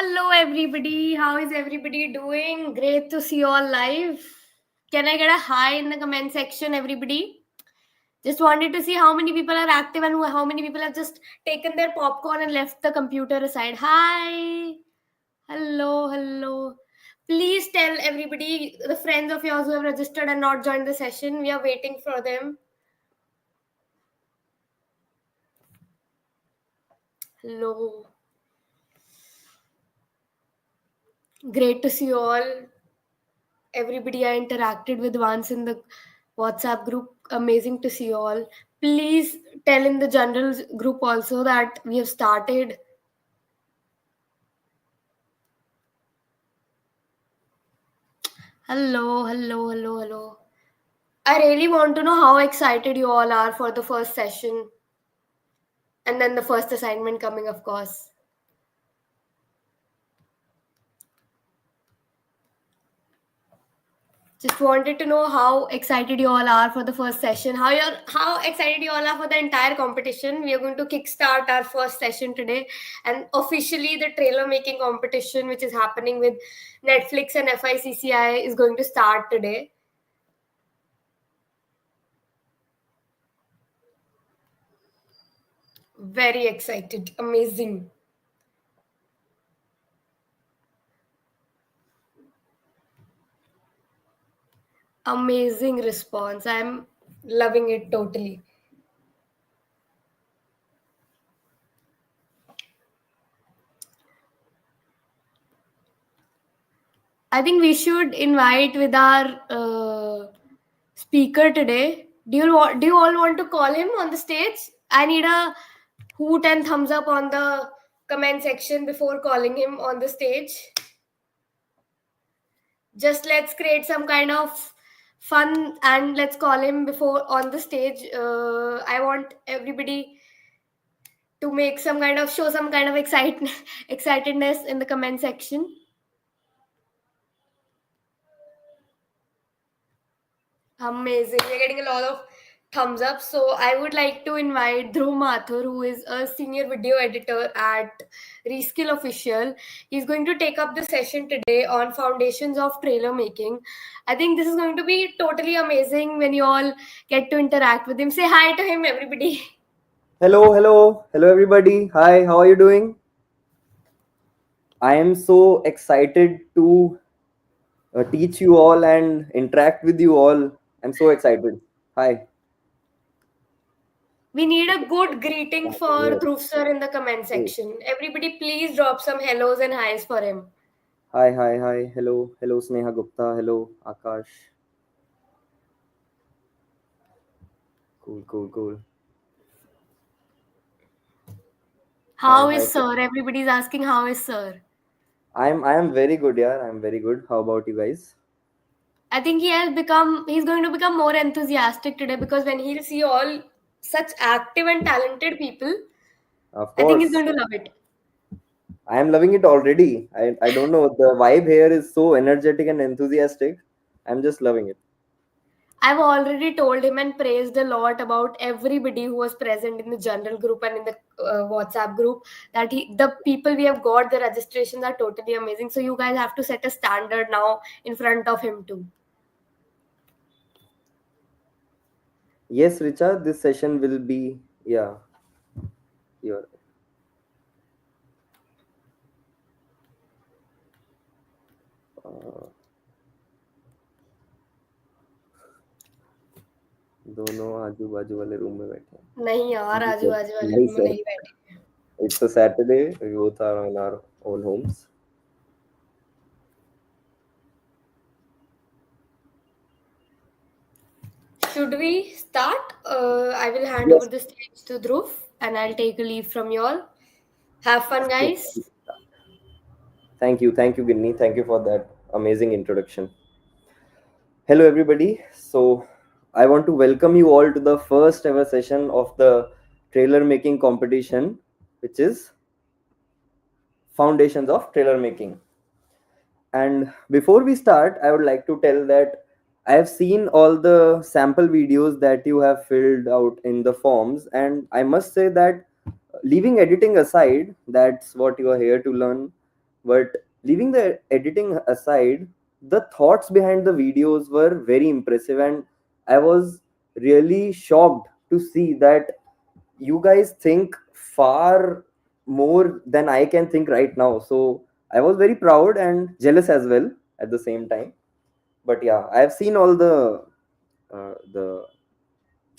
Hello, everybody. How is everybody doing? Great to see you all live. Can I get a hi in the comment section, everybody? Just wanted to see how many people are active and how many people have just taken their popcorn and left the computer aside. Hi. Hello. Please tell everybody, the friends of yours who have registered and not joined the session. We are waiting for them. Hello. Great to see you all. Everybody I interacted with once in the WhatsApp group. Amazing to see you all. Please tell in the general group also that we have started. Hello. I really want to know how excited you all are for the first session. And then the first assignment coming, of course. Just wanted to know how excited you all are for the first session. How excited you all are for the entire competition. We are going to kickstart our first session today, and officially the trailer making competition, which is happening with Netflix and FICCI, is going to start today. Very excited. Amazing. Amazing response. I'm loving it totally. I think we should invite with our speaker today. Do you all want to call him on the stage? I need a hoot and thumbs up on the comment section before calling him on the stage. Just let's create some kind of fun and let's call him before on the stage. I want everybody to make show some kind of excitedness in the comment section. Amazing. We're getting a lot of thumbs up. So I would like to invite Dhruv Mathur, who is a senior video editor at Reskilll Official. He's going to take up the session today on foundations of trailer making. I think this is going to be totally amazing when you all get to interact with him. Say hi to him, everybody. Hello everybody. Hi, how are you doing? I am so excited to teach you all and interact with you all. I'm so excited. Hi. We need a good greeting for Yes. Dhruv sir in the comment section. Everybody, please drop some hellos and highs for him. Hi. Hello Sneha Gupta. Hello Akash. Cool. How Hi. is sir? Everybody's asking how is sir. I am very good, yeah. I'm very good. How about you guys? I think he's going to become more enthusiastic today because when he'll see all such active and talented people, Of I think he's course. going to love it. I am loving it already. I don't know. The vibe here is so energetic and enthusiastic. I'm just loving it. I've already told him and praised a lot about everybody who was present in the general group and in the WhatsApp group that the people we have got, the registrations are totally amazing. So you guys have to set a standard now in front of him too. Yes, Richa, this session will be, yeah, your. दोनों आजू बाजू वाले room में बैठे हैं. नहीं यार आजू बाजू वाले नहीं रूम में sir, नहीं बैठे. it's a Saturday. We both are in our own homes. Should we start? I will hand over Yes. the stage to Dhruv and I'll take a leave from you all. Have fun, Yes. guys. Thank you, Ginny. Thank you for that amazing introduction. Hello, everybody. So, I want to welcome you all to the first ever session of the trailer making competition, which is Foundations of Trailer Making. And before we start, I would like to tell that I have seen all the sample videos that you have filled out in the forms, and I must say that leaving editing aside, that's what you are here to learn. But leaving the editing aside, the thoughts behind the videos were very impressive, and I was really shocked to see that you guys think far more than I can think right now. So I was very proud and jealous as well at the same time. But yeah, I have seen all the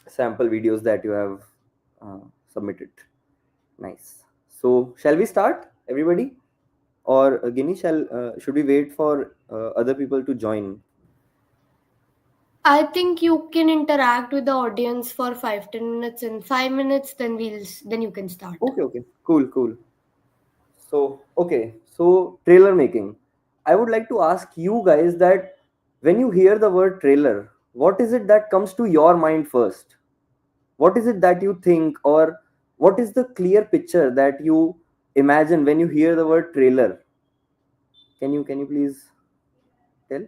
sample videos that you have submitted. Nice. So shall we start, everybody? Or Guinea, shall should we wait for other people to join? I think you can interact with the audience for 5-10 minutes. In 5 minutes, then you can start. Okay, okay, cool, cool. So okay, so trailer making. I would like to ask you guys that when you hear the word trailer, what is it that comes to your mind first? What is it that you think, or what is the clear picture that you imagine when you hear the word trailer? Can you please tell?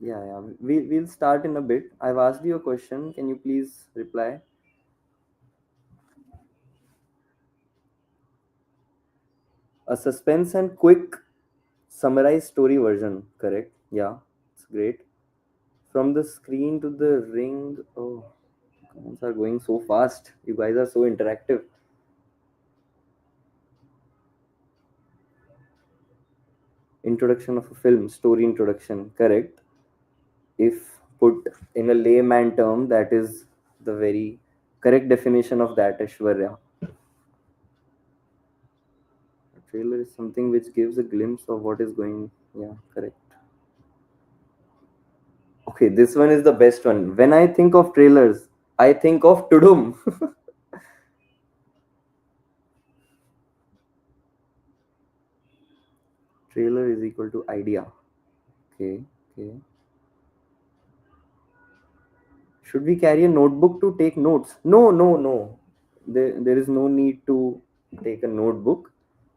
Yeah, yeah. We'll start in a bit. I've asked you a question. Can you please reply? A suspense and quick summarized story version. Correct. Yeah, it's great. From the screen to the ring. Oh, comments are going so fast. You guys are so interactive. Introduction of a film. Story introduction. Correct. If put in a layman term, that is the very correct definition of that, Ashwarya. A trailer is something which gives a glimpse of what is going. Yeah, correct. Okay, this one is the best one. When I think of trailers, I think of Tudum. Trailer is equal to idea. Okay, okay. Should we carry a notebook to take notes? No, no, no. There is no need to take a notebook.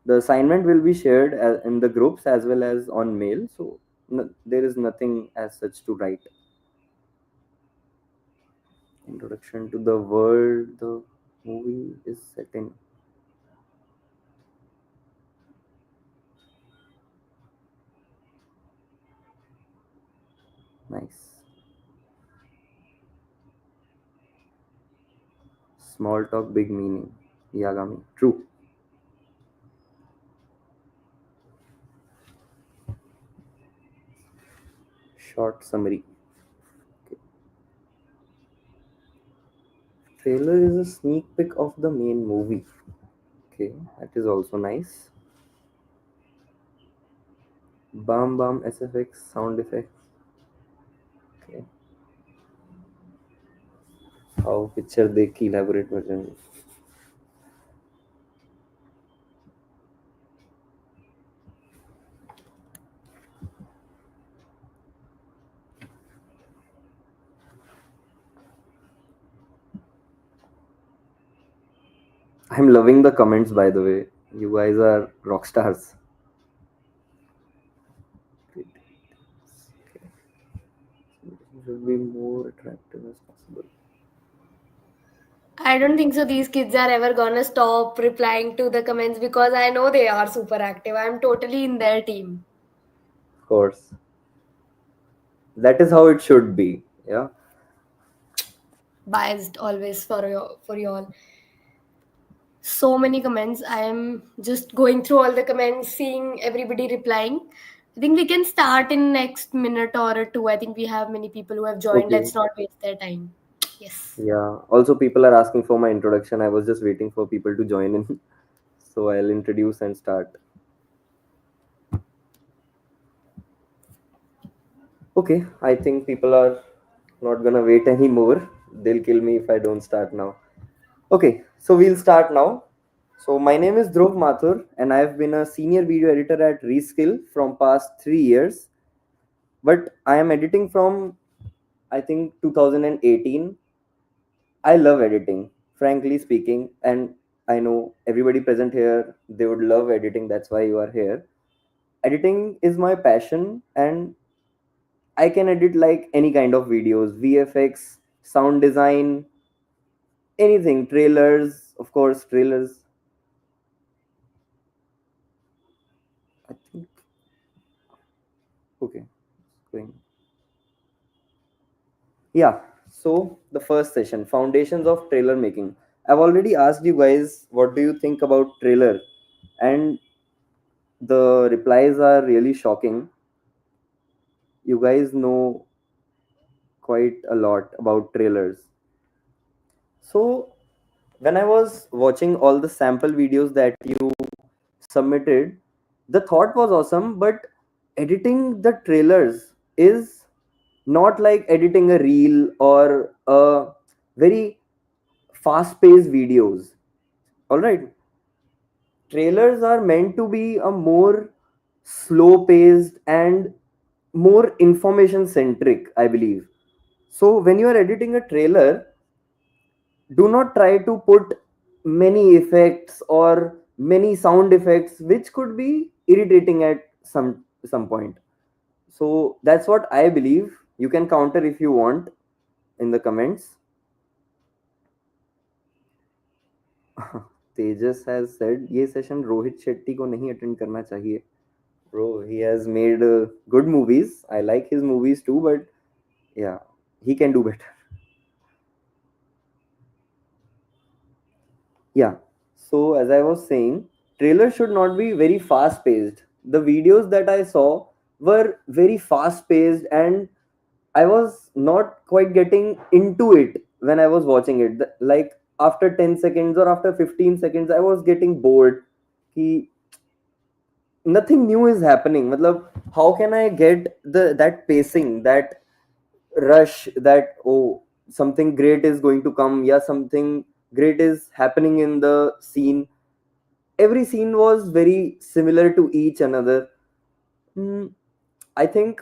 The assignment will be shared in the groups as well as on mail. So there is nothing as such to write. Introduction to the world the movie is set in. Nice. Small talk, big meaning. Yagami. True. Short summary. Okay. Trailer is a sneak peek of the main movie. Okay, that is also nice. Bam bam SFX sound effects. Okay. How picture देखी elaborate version. I'm loving the comments, by the way. You guys are rock stars. It should be more attractive as possible. I don't think so. These kids are ever gonna stop replying to the comments because I know they are super active. I'm totally in their team. Of course. That is how it should be. Yeah. Biased always for you all. So many comments. I am just going through all the comments, seeing everybody replying. I think we can start in next minute or two. I think we have many people who have joined. Okay. Let's not waste their time. Yes. Yeah. Also, people are asking for my introduction. I was just waiting for people to join in. So I'll introduce and start. Okay. I think people are not gonna wait anymore. They'll kill me if I don't start now. Okay. So we'll start now. So my name is Dhruv Mathur, and I've been a senior video editor at Reskilll from past 3 years. But I am editing from I think 2018. I love editing, frankly speaking, and I know everybody present here they would love editing. That's why you are here. Editing is my passion, and I can edit like any kind of videos, VFX, sound design, anything, trailers, of course, trailers. I think, okay, going. Yeah. So the first session, foundations of trailer making. I've already asked you guys what do you think about trailer, and the replies are really shocking. You guys know quite a lot about trailers. So when I was watching all the sample videos that you submitted, the thought was awesome, but editing the trailers is not like editing a reel or a very fast paced videos. All right, trailers are meant to be a more slow paced and more information centric, I believe. So when you are editing a trailer, do not try to put many effects or many sound effects which could be irritating at some point. So that's what I believe. You can counter if you want in the comments. Tejas has said ये session Rohit Shetty को नहीं attend करना चाहिए. Bro, he has made good movies. I like his movies too, but yeah, he can do better. Yeah. So as I was saying, trailers should not be very fast paced. The videos that I saw were very fast paced, and I was not quite getting into it when I was watching it. Like after 10 seconds or after 15 seconds, I was getting bored. Ki nothing new is happening. Matlab, how can I get that pacing, that rush, that oh, something great is going to come, yeah, something great is happening in the scene. Every scene was very similar to each another. Hmm, I think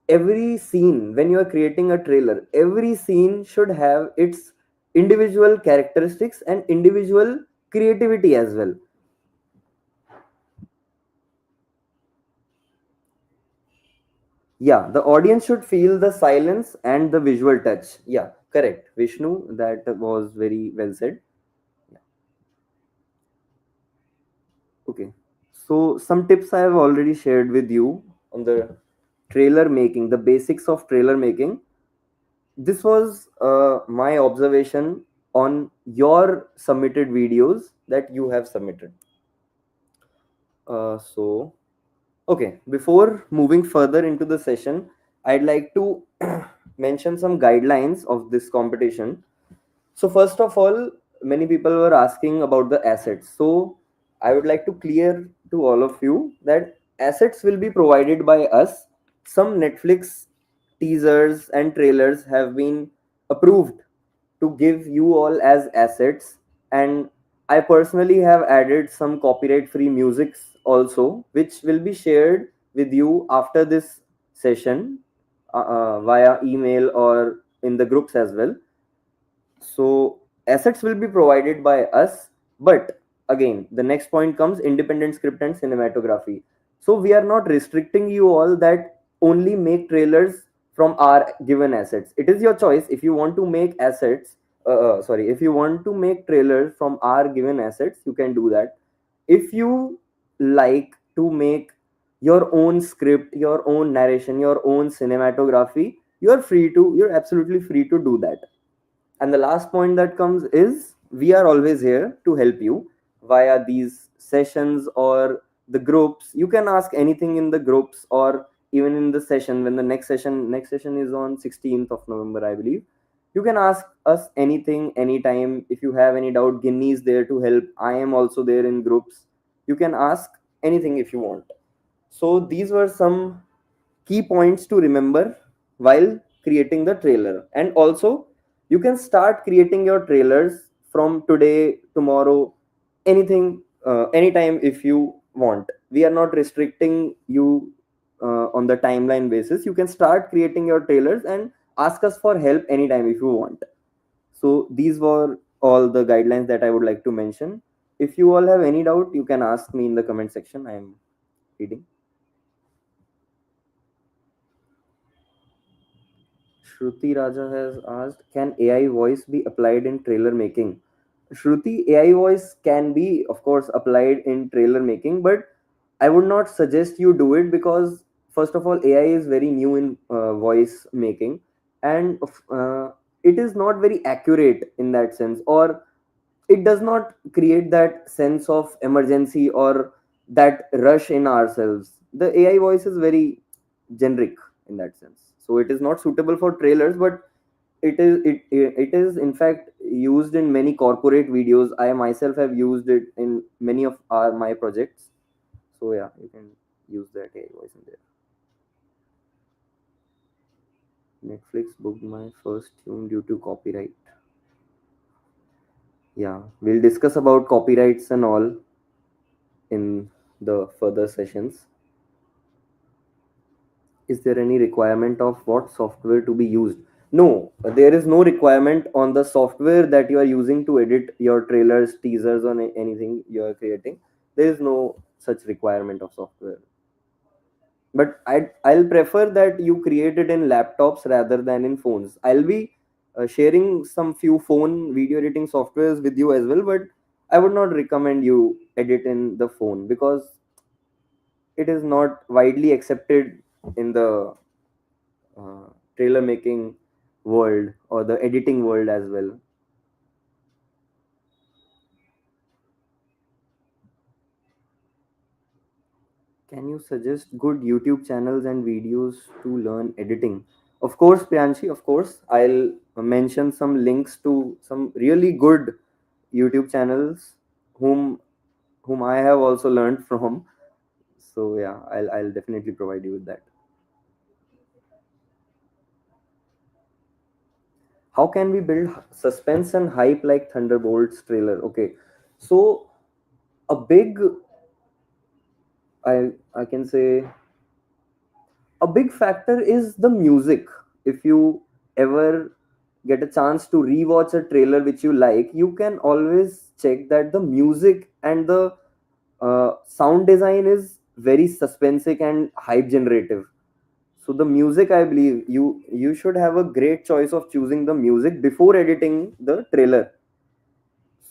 every scene, when you are creating a trailer, every scene should have its individual characteristics and individual creativity as well. Yeah, the audience should feel the silence and the visual touch. Yeah, correct, Vishnu. That was very well said. Okay. So some tips I have already shared with you on the trailer making, the basics of trailer making. This was my observation on your submitted videos that you have submitted. So, okay, before moving further into the session, I'd like to mention some guidelines of this competition. So first of all, many people were asking about the assets. So I would like to clear to all of you that assets will be provided by us. Some Netflix teasers and trailers have been approved to give you all as assets, and I personally have added some copyright free musics also, which will be shared with you after this session via email or in the groups as well. So assets will be provided by us, but again, the next point comes independent script and cinematography. So we are not restricting you all that only make trailers from our given assets. It is your choice if you want to make assets. Sorry, if you want to make trailers from our given assets, you can do that. If you like to make your own script, your own narration, your own cinematography, you're free to. You're absolutely free to do that. And the last point that comes is we are always here to help you via these sessions or the groups. You can ask anything in the groups or even in the session when the next session is on 16th of November, I believe. You can ask us anything anytime. If you have any doubt, Ginny is there to help. I am also there in groups. You can ask anything if you want. So these were some key points to remember while creating the trailer. And also, you can start creating your trailers from today, tomorrow, anything, anytime if you want. We are not restricting you on the timeline basis. You can start creating your trailers and ask us for help anytime if you want. So, these were all the guidelines that I would like to mention. If you all have any doubt, you can ask me in the comment section. I am reading. Shruti Raja has asked, can AI voice be applied in trailer making? Shruti, AI voice can be, of course, applied in trailer making, but I would not suggest you do it because, first of all, AI is very new in voice making, and it is not very accurate in that sense, or it does not create that sense of emergency or that rush in ourselves. The AI voice is very generic in that sense, so it is not suitable for trailers, but it is in fact used in many corporate videos. I myself have used it in many of my projects. So yeah, you can use that AI voice in there. Netflix booked my first tune due to copyright. Yeah, we'll discuss about copyrights and all in the further sessions. Is there any requirement of what software to be used? No, there is no requirement on the software that you are using to edit your trailers, teasers, or anything you are creating. There is no such requirement of software. But I'll prefer that you create it in laptops rather than in phones. I'll be sharing some few phone video editing softwares with you as well, but I would not recommend you edit in the phone because it is not widely accepted in the uh, trailer making world or the editing world as well. Can you suggest good YouTube channels and videos to learn editing? Of course, Priyanshi, of course. I'll mention some links to some really good YouTube channels whom I have also learned from. So yeah, I'll definitely provide you with that. How can we build suspense and hype like Thunderbolts trailer? Okay. So a big I can say a big factor is the music. If you ever get a chance to rewatch a trailer which you like, you can always check that the music and the sound design is very suspensive and hype generative. So the music, I believe you should have a great choice of choosing the music before editing the trailer.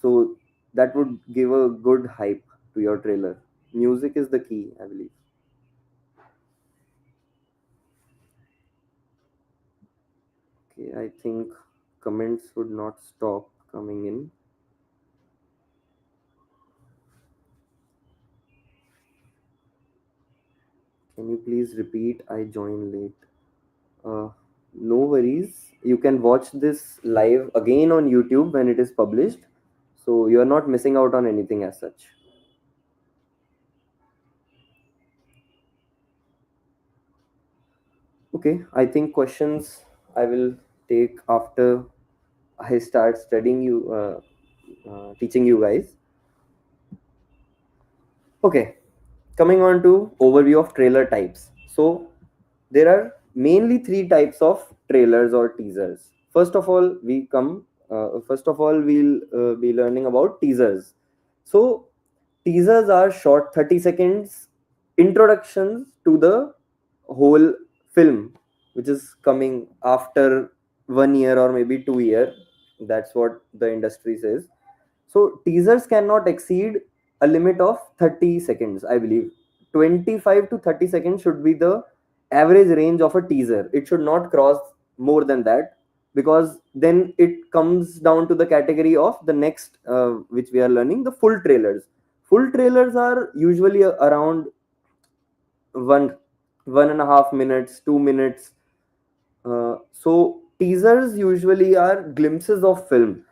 So that would give a good hype to your trailer. Music is the key, I believe. Okay, I think comments would not stop coming in. Can you please repeat? I joined late. Uh, no worries. You can watch this live again on YouTube when it is published. So you're not missing out on anything as such. Okay, I think questions I will take after I start studying you, teaching you guys. Okay, coming on to overview of trailer types. So there are mainly three types of trailers or teasers. First of all we'll be learning about teasers. So teasers are short 30 seconds introductions to the whole film which is coming after 1 year or maybe 2 year. That's what the industry says. So teasers cannot exceed a limit of 30 seconds, I believe. 25 to 30 seconds should be the average range of a teaser. It should not cross more than that because then it comes down to the category of the next, which we are learning, the full trailers. Full trailers are usually around one 1.5 minutes, 2 minutes. So teasers usually are glimpses of film.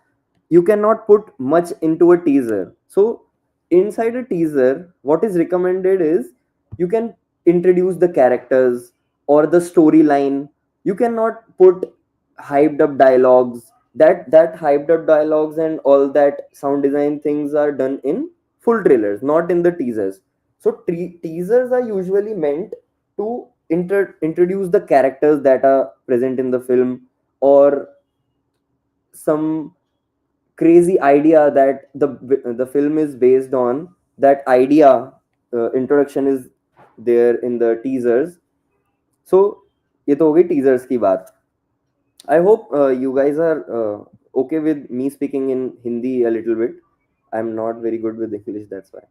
You cannot put much into a teaser. So inside a teaser, what is recommended is you can introduce the characters or the storyline. You cannot put hyped up dialogues. That hyped up dialogues and all that sound design things are done in full trailers, not in the teasers. So teasers are usually meant to introduce the characters that are present in the film, or some crazy idea that the film is based on. That idea introduction is there in the teasers. So ये तो हो गई teasers की बात. I hope you guys are okay with me speaking in Hindi a little bit. I'm not very good with English, that's why.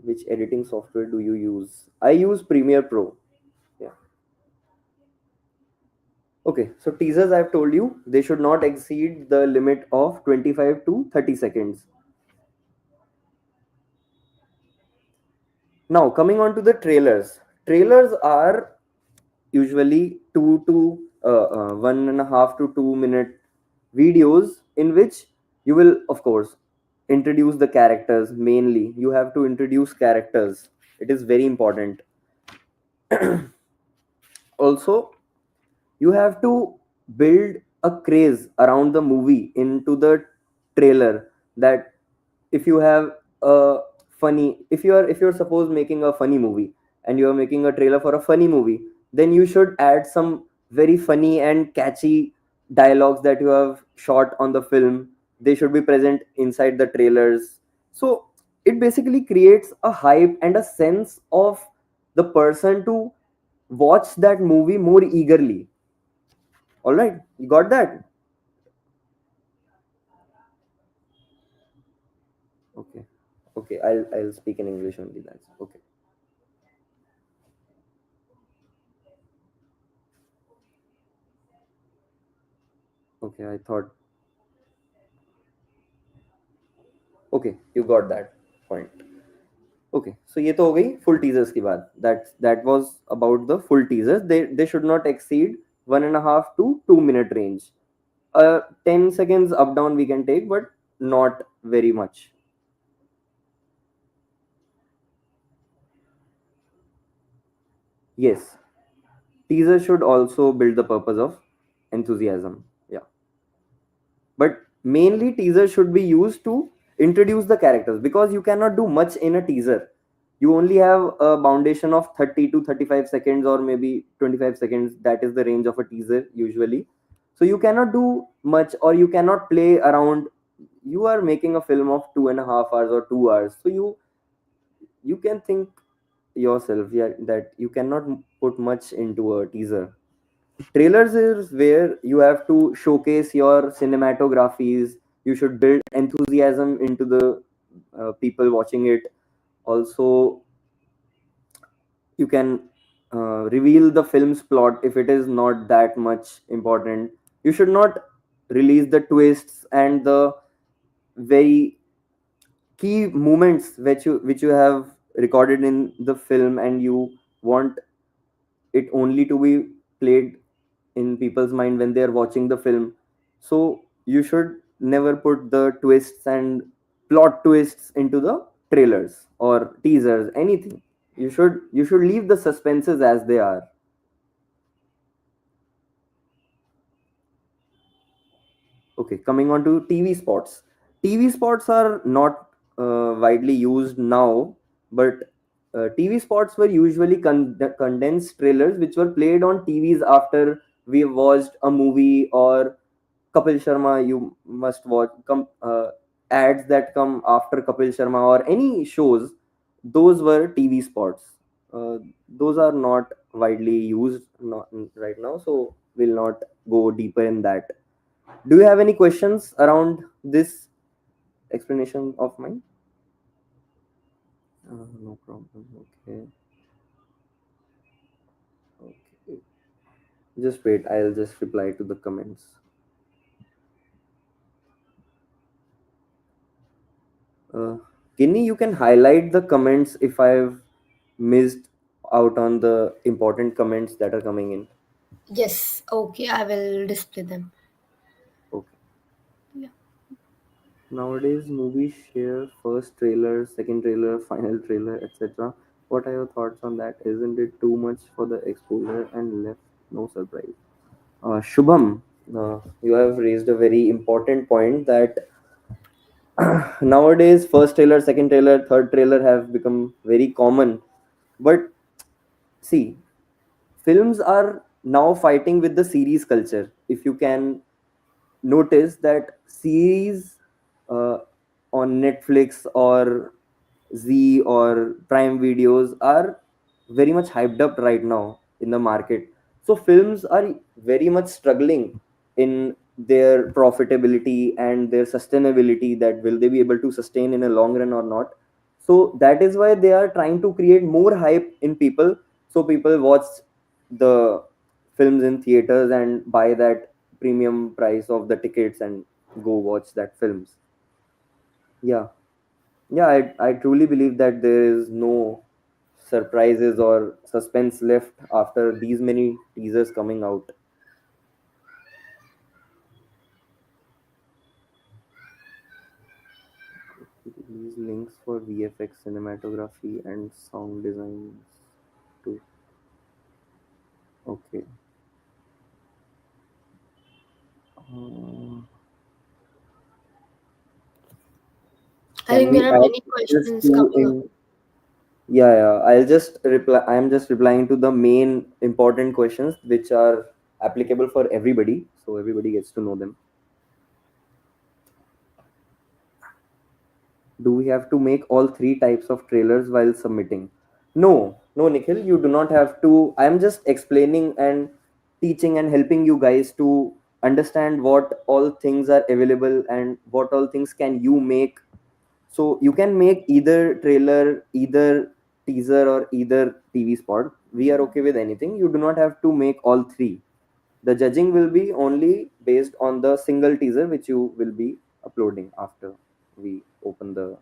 Which editing software do you use? I use Premiere Pro. Yeah. Okay, so teasers I've told you, they should not exceed the limit of 25 to 30 seconds. Now, coming on to the trailers. Trailers are usually 1.5 to 2 minute videos in which you will, of course, introduce the characters. Mainly, you have to introduce characters. It is very important. Also, you have to build a craze around the movie into the trailer, that if you have a funny, if you're suppose making a funny movie and you're making a trailer for a funny movie, then you should add some very funny and catchy dialogues that you have shot on the film. They should be present inside the trailers. So it basically creates a hype and a sense of the person to watch that movie more eagerly. All right, you got that? Okay. Okay, I'll speak in English only then. Okay. Okay, I thought. Okay, you got that point. Okay, so ये तो हो गई full teasers की बात. That was about the full teasers. They should not exceed 1.5 to 2 minute range. 10 seconds up down we can take, but not very much. Yes, teasers should also build the purpose of enthusiasm. Yeah. But mainly teasers should be used to introduce the characters, because you cannot do much in a teaser. You only have a foundation of 30 to 35 seconds, or maybe 25 seconds. That is the range of a teaser usually. So you cannot do much, or you cannot play around. You are making a film of 2.5 hours or 2 hours, so you can think yourself, yeah, that you cannot put much into a teaser. Trailers is where you have to showcase your cinematographies. You should build enthusiasm into the people watching it. Also, you can reveal the film's plot if it is not that much important. You should not release the twists and the very key moments which you have recorded in the film, and you want it only to be played in people's mind when they are watching the film. So you should never put the twists and plot twists into the trailers or teasers, anything. You should leave the suspenses as they are. Okay, coming on to TV spots. TV spots are not widely used now, but TV spots were usually condensed trailers which were played on TVs after we watched a movie, or Kapil Sharma. You must watch ads that come after Kapil Sharma or any shows. Those were TV spots. Those are not widely used not right now, so we'll not go deeper in that. Do you have any questions around this explanation of mine? No problem. Okay. Okay. Just wait. I'll just reply to the comments. Uh, Kinney, you can highlight the comments if I've missed out on the important comments that are coming in. Yes, okay, I will display them. Okay. Yeah. Nowadays, movies share first trailer, second trailer, final trailer, etc. What are your thoughts on that? Isn't it too much for the exposure and left no surprise? Shubham, you have raised a very important point that nowadays first trailer, second trailer, third trailer have become very common. But see, films are now fighting with the series culture. If you can notice that series uh, on Netflix or Z or Prime videos are very much hyped up right now. in the market. So films are very much struggling in their profitability and their sustainability, that will they be able to sustain in a long run or not. So that is why they are trying to create more hype in people, so people watch the films in theaters and buy that premium price of the tickets and go watch that films. Yeah. Yeah, I truly believe that there is no surprises or suspense left after these many teasers coming out. These links for VFX, cinematography, and sound designs too. Okay. Uh, I can think we there are add many this questions to coming up. in? Yeah, yeah. I'll just reply. I'm just replying to the main important questions which are applicable for everybody, so everybody gets to know them. Do we have to make all three types of trailers while submitting? No, Nikhil, you do not have to. I am just explaining and teaching and helping you guys to understand what all things are available and what all things can you make. So you can make either trailer, either teaser, or either TV spot. We are okay with anything. You do not have to make all three. The judging will be only based on the single teaser which you will be uploading after we open the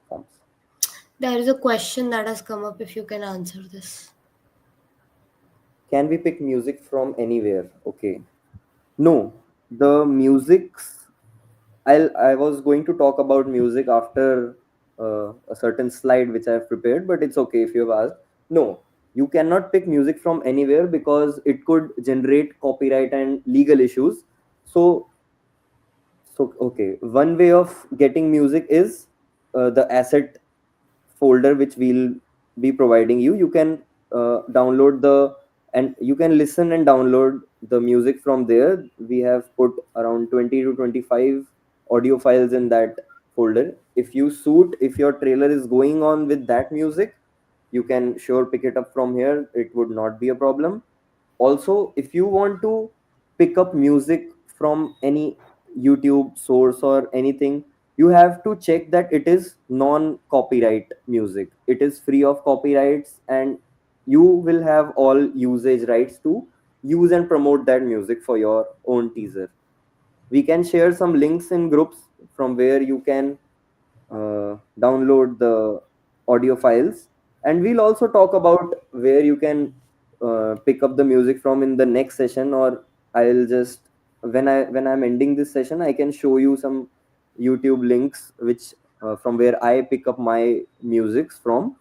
forms. There is a question that has come up if you can answer this. Can we pick music from anywhere? Okay. No, the musics. I was going to talk about music after a certain slide which I have prepared, but it's okay if you have asked. No, you cannot pick music from anywhere because it could generate copyright and legal issues. So okay, one way of getting music is the asset folder which we'll be providing you. You can download the and you can listen and download the music from there. We have put around 20 to 25 audio files in that folder. If your trailer is going on with that music, you can sure pick it up from here. It would not be a problem. Also, if you want to pick up music from any YouTube source or anything, you have to check that it is non copyright music. It is free of copyrights, and you will have all usage rights to use and promote that music for your own teaser. We can share some links in groups from where you can download the audio files, and we'll also talk about where you can pick up the music from in the next session. Or I'll just when I'm ending this session, I can show you some YouTube links which from where I pick up my musics from.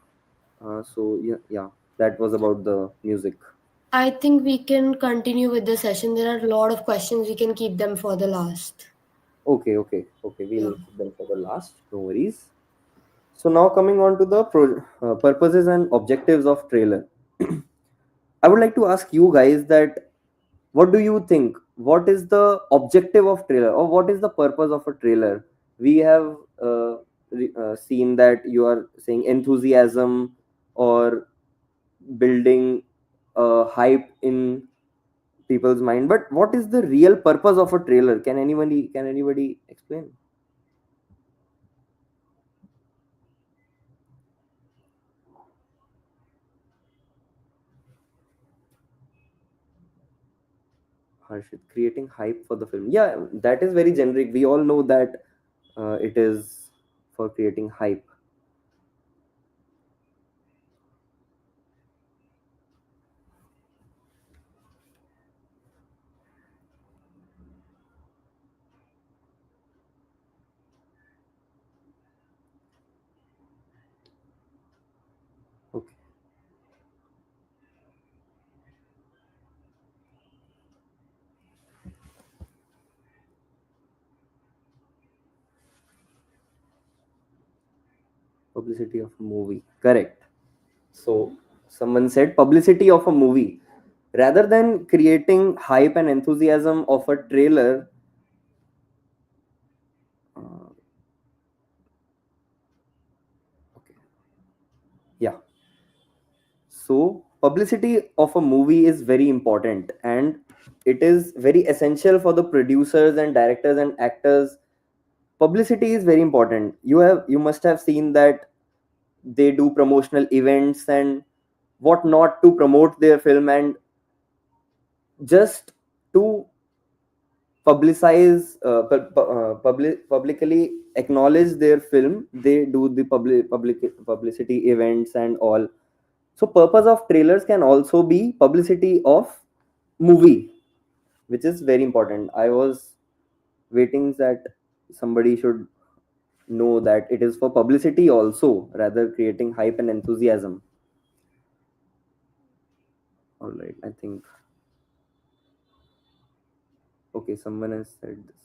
So yeah, yeah, that was about the music. I think we can continue with the session. There are a lot of questions. We can keep them for the last. Okay, Yeah. we'll keep them for the last, no worries. So now coming on to the purposes and objectives of trailer. I would like to ask you guys that what do you think? What is the objective of trailer, or what is the purpose of a trailer? We have seen that you are saying enthusiasm or building hype in people's mind. But what is the real purpose of a trailer? Can anybody explain? Harshit, creating hype for the film. Yeah, that is very generic. We all know that it is for creating hype. Okay. Publicity of a movie. Correct. So someone said publicity of a movie. Rather than creating hype and enthusiasm of a trailer, uh, okay, yeah. So publicity of a movie is very important, and it is very essential for the producers and directors and actors. Publicity is very important. You must have seen that they do promotional events and what not to promote their film, and just to publicly acknowledge their film, they do the publicity events and all. So purpose of trailers can also be publicity of movie, which is very important. I was waiting that somebody should know that it is for publicity also, rather creating hype and enthusiasm. All right, I think, okay, someone has said this.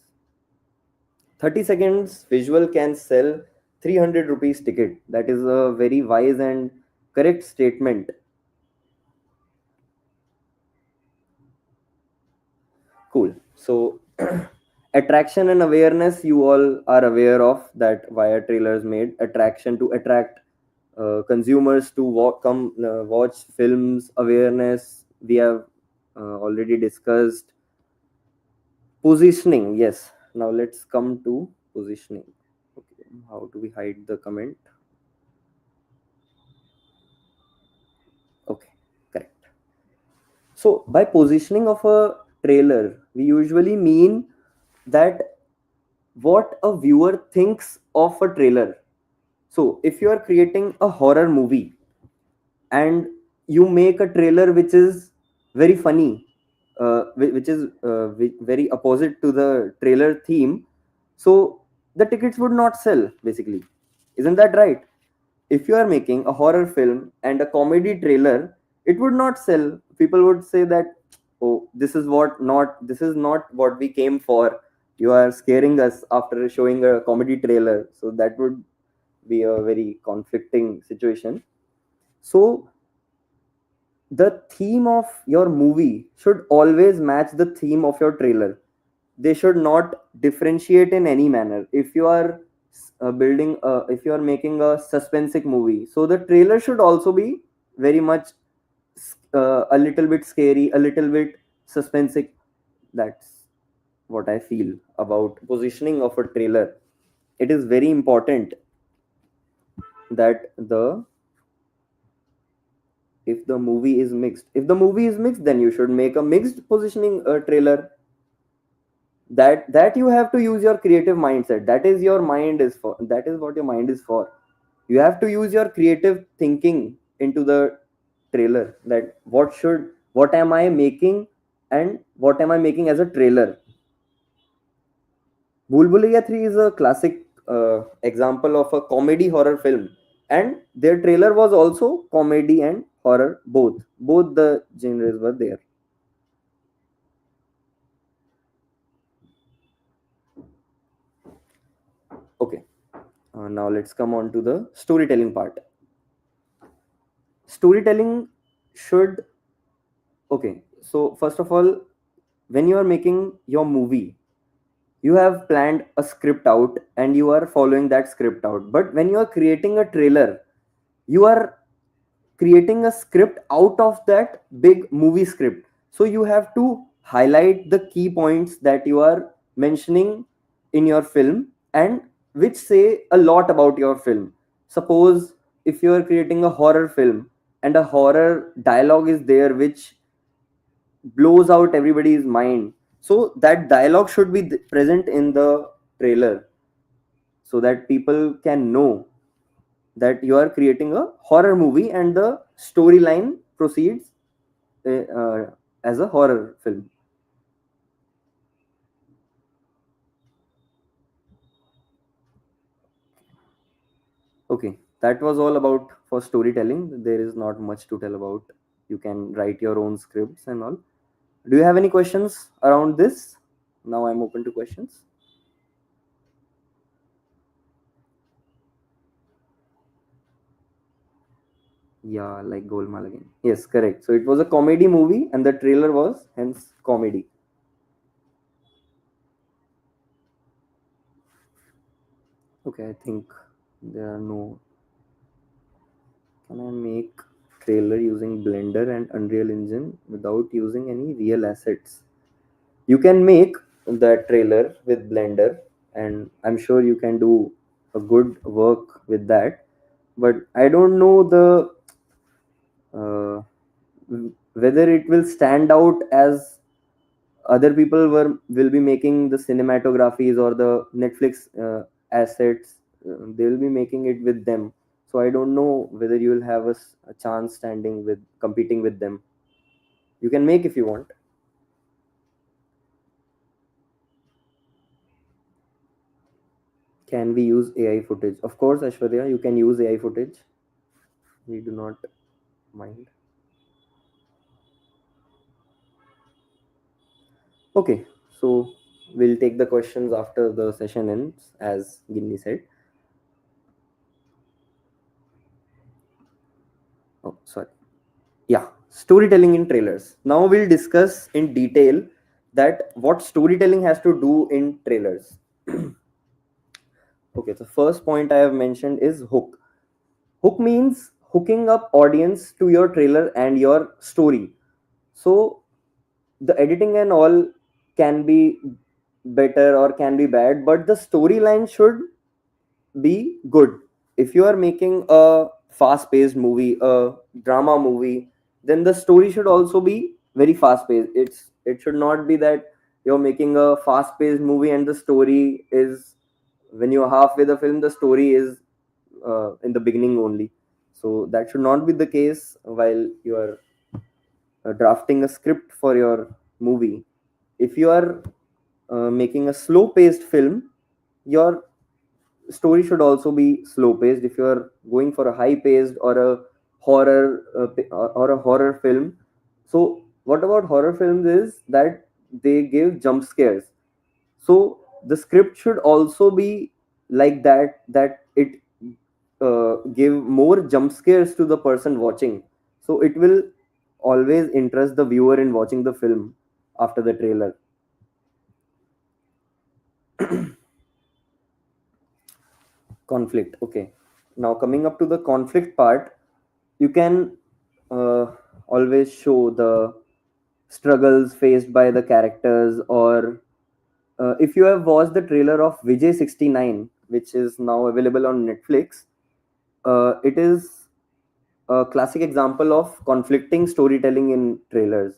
30 seconds visual can sell 300 rupees ticket. That is a very wise and correct statement. Cool. So attraction and awareness, you all are aware of that why trailers made. Attraction to attract consumers to come watch films. Awareness, we have already discussed. Positioning, yes. Now let's come to positioning. Okay, how do we hide the comment? Okay, correct. So by positioning of a trailer, we usually mean that what a viewer thinks of a trailer. So if you are creating a horror movie and you make a trailer which is very funny, which is very opposite to the trailer theme, so the tickets would not sell basically. Isn't that right? If you are making a horror film and a comedy trailer, it would not sell. People would say that, oh, this is not what we came for. You are scaring us after showing a comedy trailer. So that would be a very conflicting situation. So the theme of your movie should always match the theme of your trailer. They should not differentiate in any manner. If you are if you are making a suspensive movie, so the trailer should also be very much a little bit scary, a little bit suspensive. That's what I feel about positioning of a trailer. It is very important that the if the movie is mixed, then you should make a mixed positioning trailer. That you have to use your creative mindset. That is your mind is for, that is what your mind is for. You have to use your creative thinking into the trailer, that what am I making, and what am I making as a trailer. Bulbulaya 3 is a classic example of a comedy horror film, and their trailer was also comedy and horror, both the genres were there. Okay, now let's come on to the storytelling part. Storytelling should, okay, so first of all, when you are making your movie, you have planned a script out and you are following that script out. But when you are creating a trailer, you are creating a script out of that big movie script. So you have to highlight the key points that you are mentioning in your film, and which say a lot about your film. Suppose if you are creating a horror film and a horror dialogue is there which blows out everybody's mind, so that dialogue should be present in the trailer, so that people can know that you are creating a horror movie and the storyline proceeds as a horror film. Okay, that was all about for storytelling. There is not much to tell about. You can write your own scripts and all. Do you have any questions around this? Now I'm open to questions. Yeah, like Golmaal again. Yes, correct. So it was a comedy movie and the trailer was hence comedy. Okay, I think there are no. Can I make trailer using Blender and Unreal Engine without using any real assets. You can make the trailer with Blender, and I'm sure you can do a good work with that. But I don't know uh, whether it will stand out as other people will be making the cinematographies or the Netflix assets. They will be making it with them. So I don't know whether you will have a chance standing with competing with them. You can make if you want. Can we use AI footage? Of course, Ashwarya, you can use AI footage. We do not mind. Okay, so we'll take the questions after the session ends, as Ginny said. Oh, sorry. Yeah, storytelling in trailers. Now we'll discuss in detail that what storytelling has to do in trailers. Okay, the first point I have mentioned is hook. Hook means hooking up audience to your trailer and your story. So the editing and all can be better or can be bad, but the storyline should be good. If you are making a fast paced movie, a drama movie, then the story should also be very fast paced. It should not be that you're making a fast paced movie and the story is, when you're halfway the film, the story is in the beginning only. So that should not be the case while you are drafting a script for your movie. If you are making a slow paced film, your story should also be slow paced. If you are going for a high paced or a horror or a horror film, so what about horror films is that they give jump scares. So the script should also be like that it give more jump scares to the person watching, so it will always interest the viewer in watching the film after the trailer. Conflict. Okay, now coming up to the conflict part, you can uh, always show the struggles faced by the characters, or if you have watched the trailer of Vijay 69, which is now available on Netflix, it is a classic example of conflicting storytelling in trailers.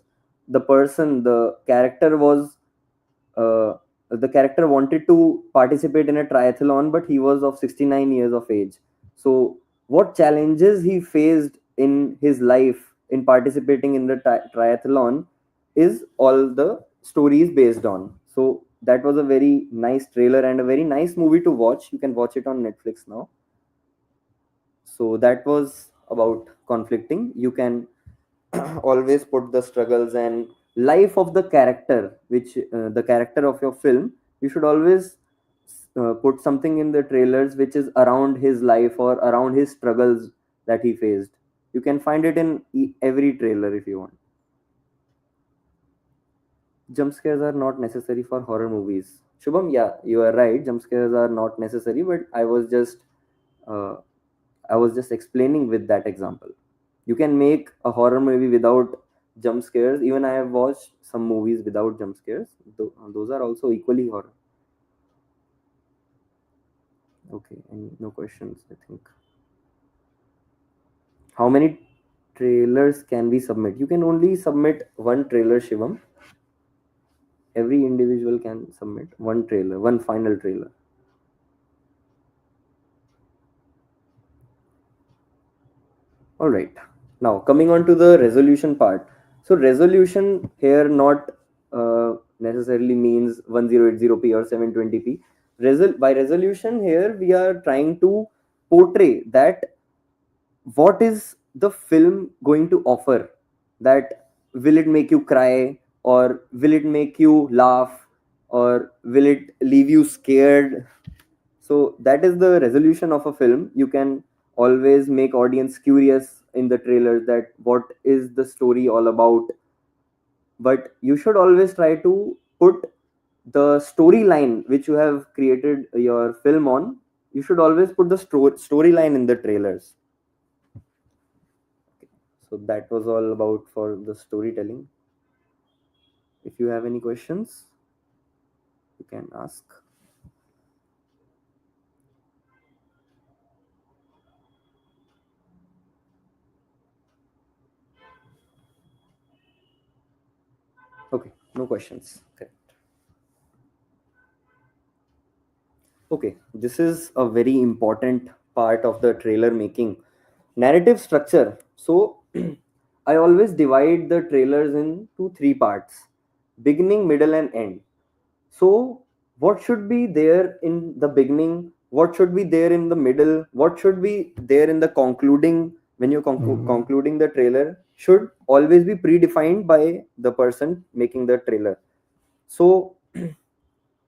The character was uh, the character wanted to participate in a triathlon, but he was of 69 years of age. So what challenges he faced in his life in participating in the triathlon is all the story is based on. So that was a very nice trailer and a very nice movie to watch. You can watch it on Netflix now. So that was about conflicting. You can always put the struggles and life of the character, which the character of your film, you should always put something in the trailers which is around his life or around his struggles that he faced. You can find it in every trailer if you want. Jump scares are not necessary for horror movies. Shubham, yeah, you are right, jump scares are not necessary, but uh, I was just explaining with that example. You can make a horror movie without jump scares. Even I have watched some movies without jump scares. Those are also equally horror. Okay, and no questions, I think. How many trailers can we submit? You can only submit one trailer, Shivam. Every individual can submit one trailer, one final trailer. All right. Now coming on to the resolution part. So resolution here not necessarily means 1080p or 720p. By resolution here we are trying to portray that what is the film going to offer. That will it make you cry, or will it make you laugh, or will it leave you scared. So that is the resolution of a film. You can always make audience curious in the trailers that what is the story all about, but you should always try to put the storyline which you have created your film on. You should always put the storyline in the trailers. So that was all about for the storytelling. If you have any questions, you can ask. Okay, no questions. Okay. Okay, this is a very important part of the trailer making. Narrative structure. So I always divide the trailers into three parts: beginning, middle, and end. So, what should be there in the beginning? What should be there in the middle? What should be there in the concluding? When you're concluding the trailer, should always be predefined by the person making the trailer. So,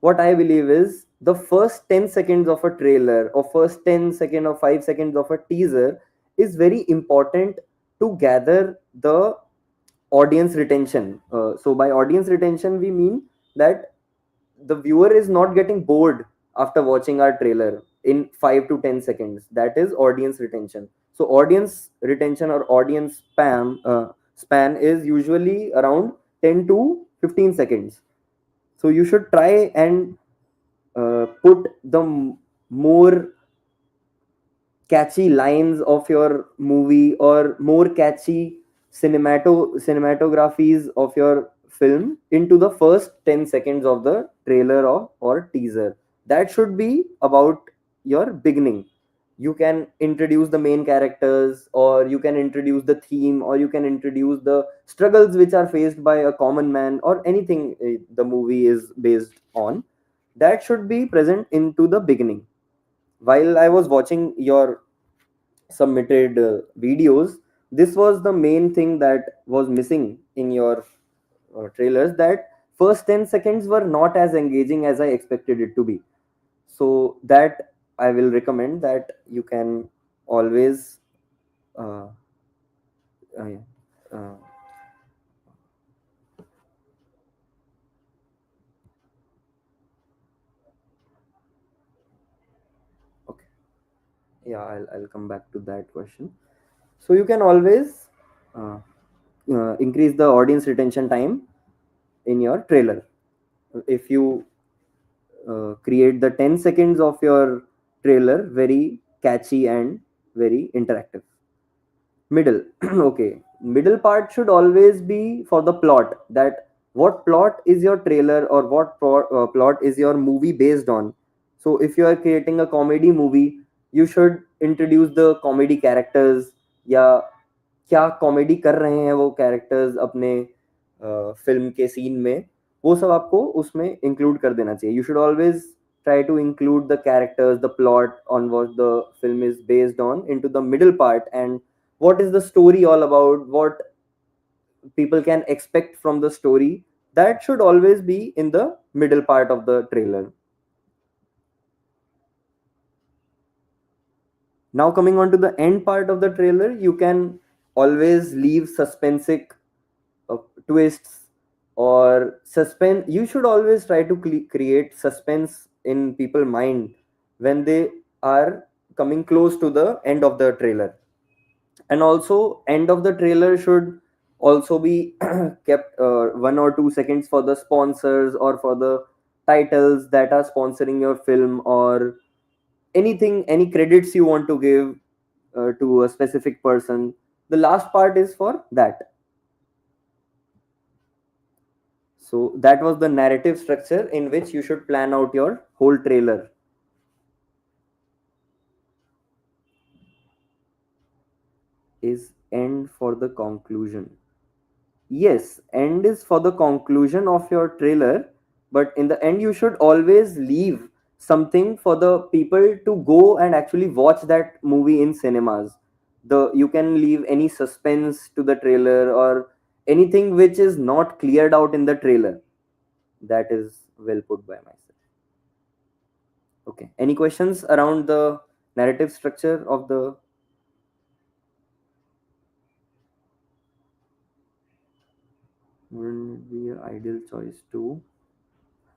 what I believe is the first 10 seconds of a trailer or first 10 second or 5 seconds of a teaser is very important to gather the audience retention. So, by audience retention, we mean that the viewer is not getting bored after watching our trailer in 5 to 10 seconds. That is audience retention. So audience retention or audience span is usually around 10 to 15 seconds. So you should try and put the more catchy lines of your movie or more catchy cinematographies of your film into the first 10 seconds of the trailer or teaser. That should be about your beginning. You can introduce the main characters, or you can introduce the theme, or you can introduce the struggles which are faced by a common man, or anything the movie is based on. That should be present into the beginning. While I was watching your submitted videos, this was the main thing that was missing in your trailers, that first 10 seconds were not as engaging as I expected it to be. So that I will recommend that you can always uh, uh, uh, okay, yeah, I'll come back to that question. So you can always uh, increase the audience retention time in your trailer. If you create the 10 seconds of your trailer very catchy and very interactive. Middle. Okay, middle part should always be for the plot, that what plot is your trailer or what plot is your movie based on. So if you are creating a comedy movie, you should introduce the comedy characters, या क्या comedy कर रहे हैं वो characters अपने film के scene में, वो सब आपको उसमें इंक्लूड कर देना चाहिए. You should always try to include the characters, the plot on what the film is based on into the middle part, and what is the story all about, what people can expect from the story. That should always be in the middle part of the trailer. Now coming on to the end part of the trailer, you can always leave suspensic uh, twists or suspense. You should always try to create suspense in people's mind when they are coming close to the end of the trailer. And also end of the trailer should also be kept 1 or 2 seconds for the sponsors or for the titles that are sponsoring your film, or anything, any credits you want to give to a specific person. The last part is for that. So that was the narrative structure in which you should plan out your whole trailer. Is end for the conclusion? Yes, end is for the conclusion of your trailer, but in the end you should always leave something for the people to go and actually watch that movie in cinemas. The You can leave any suspense to the trailer or anything which is not cleared out in the trailer. That is well put by myself. Okay. Any questions around the narrative structure of the? Wouldn't it be an ideal choice to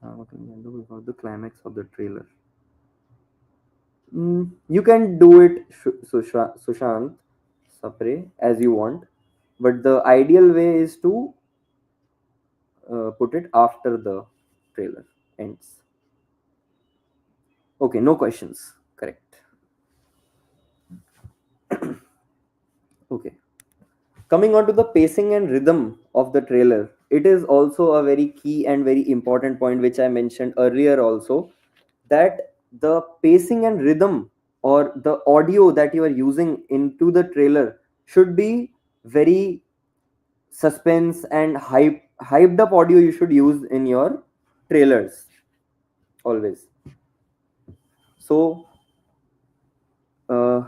have a contender before the climax of the trailer? You can do it, Sushant Sapre, as you want. but the ideal way is to put it after the trailer ends. Okay, no questions. Correct. Okay. Coming on to the pacing and rhythm of the trailer, it is also a very key and very important point which I mentioned earlier also, that the pacing and rhythm or the audio that you are using into the trailer should be very suspense and hyped up audio you should use in your trailers always. So uh,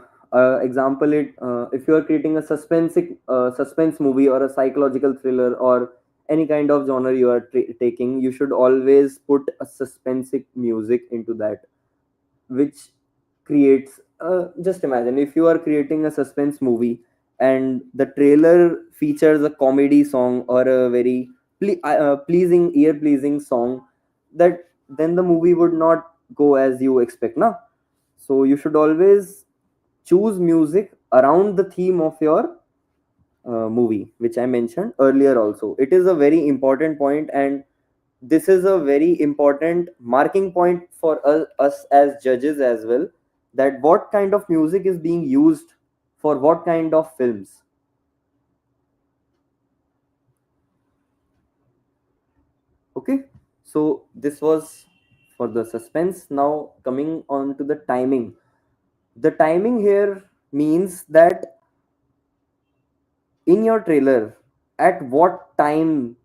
example, it if you are creating a suspense movie or a psychological thriller or any kind of genre you are taking, you should always put a suspensive music into that, which creates just imagine if you are creating a suspense movie and the trailer features a comedy song or a very pleasing ear pleasing song, that then the movie would not go as you expect na. So you should always choose music around the theme of your movie, which I mentioned earlier also. It is a very important point, and this is a very important marking point for us as judges as well, that what kind of music is being used for what kind of films. Okay, so this was for the suspense. Now coming on to the timing. The timing here means that in your trailer, at what time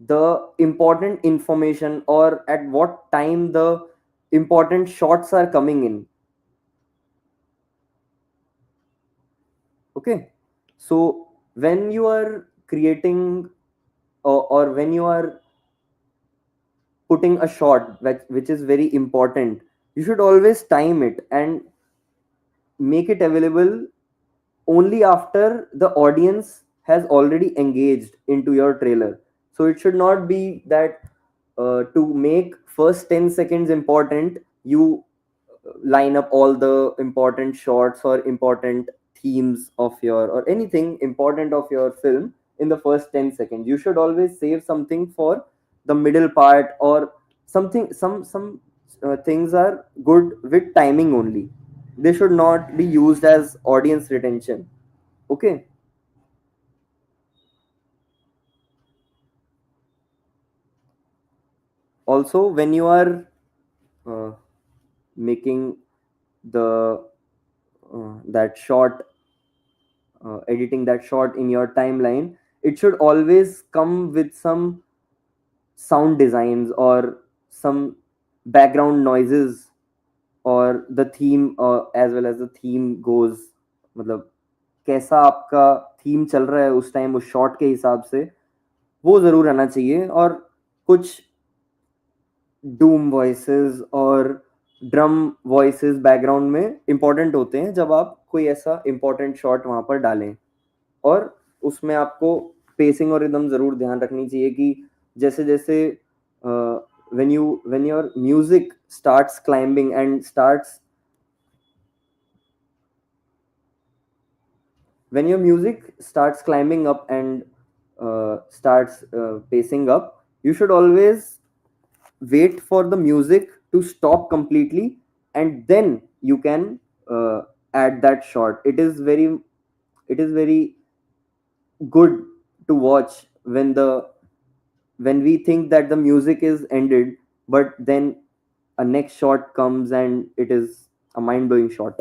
the important information or at what time the important shots are coming in. Okay, so when you are creating or when you are putting a shot which is very important, you should always time it and make it available only after the audience has already engaged into your trailer. So it should not be that to make first 10 seconds important, you line up all the important shots or important themes of your or anything important of your film in the first 10 seconds. You should always save something for the middle part, or something some things are good with timing only. They should not be used as audience retention. Okay. Also, when you are uh, making the that shot, editing that shot in your timeline, it should always come with some sound designs or some background noises, or the theme as well as the theme goes, मतलब कैसा आपका theme चल रहा है उस time उस shot के हिसाब से, वो जरूर आना चाहिए। और कुछ डूम वॉइसेस और ड्रम वॉइसेस बैकग्राउंड में इंपॉर्टेंट होते हैं जब आप कोई ऐसा इंपॉर्टेंट शॉट वहां पर डालें। और उसमें आपको पेसिंग और रिदम जरूर ध्यान रखनी चाहिए कि जैसे जैसे when your music starts climbing and starts when your music starts climbing up and starts pacing up, you should always wait for the music to stop completely, and then you can add that shot. It is very good to watch when we think that the music is ended, but then a next shot comes and it is a mind-blowing shot.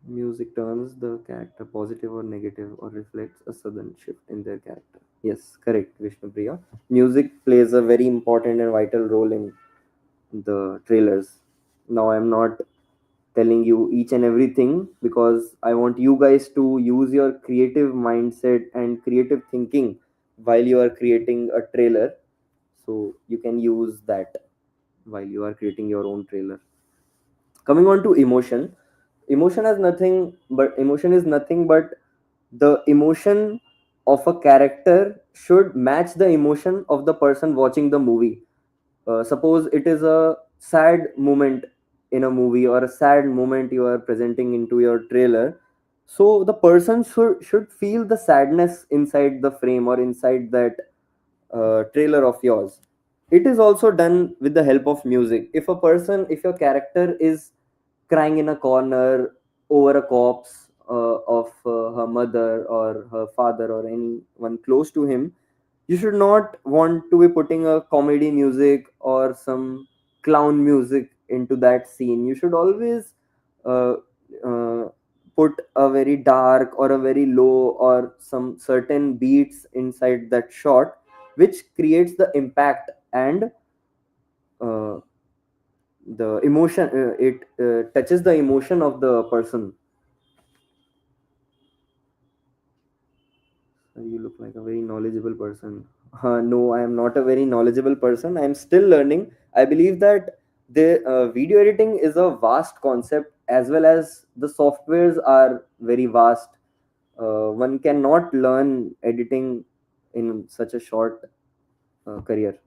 Music turns the character positive or negative or reflects a sudden shift in their character. Yes, correct, Vishnupriya. Music plays a very important and vital role in the trailers. Now, I'm not telling you each and everything because I want you guys to use your creative mindset and creative thinking while you are creating a trailer. So, you can use that while you are creating your own trailer. Coming on to emotion, emotion is nothing but the emotion of a character should match the emotion of the person watching the movie. Suppose it is a sad moment, in a movie or a sad moment you are presenting into your trailer, so the person should feel the sadness inside the frame or inside that trailer of yours. It is also done with the help of music. If your character is crying in a corner over a corpse of her mother or her father or anyone close to him, you should not want to be putting a comedy music or some clown music into that scene. You should always uh, uh, put a very dark or a very low or some certain beats inside that shot, which creates the impact and uh, the emotion. It touches the emotion of the person. You look like a very knowledgeable person. No, I am not a very knowledgeable person. I am still learning. I believe that the video editing is a vast concept, as well as the softwares are very vast. One cannot learn editing in such a short career.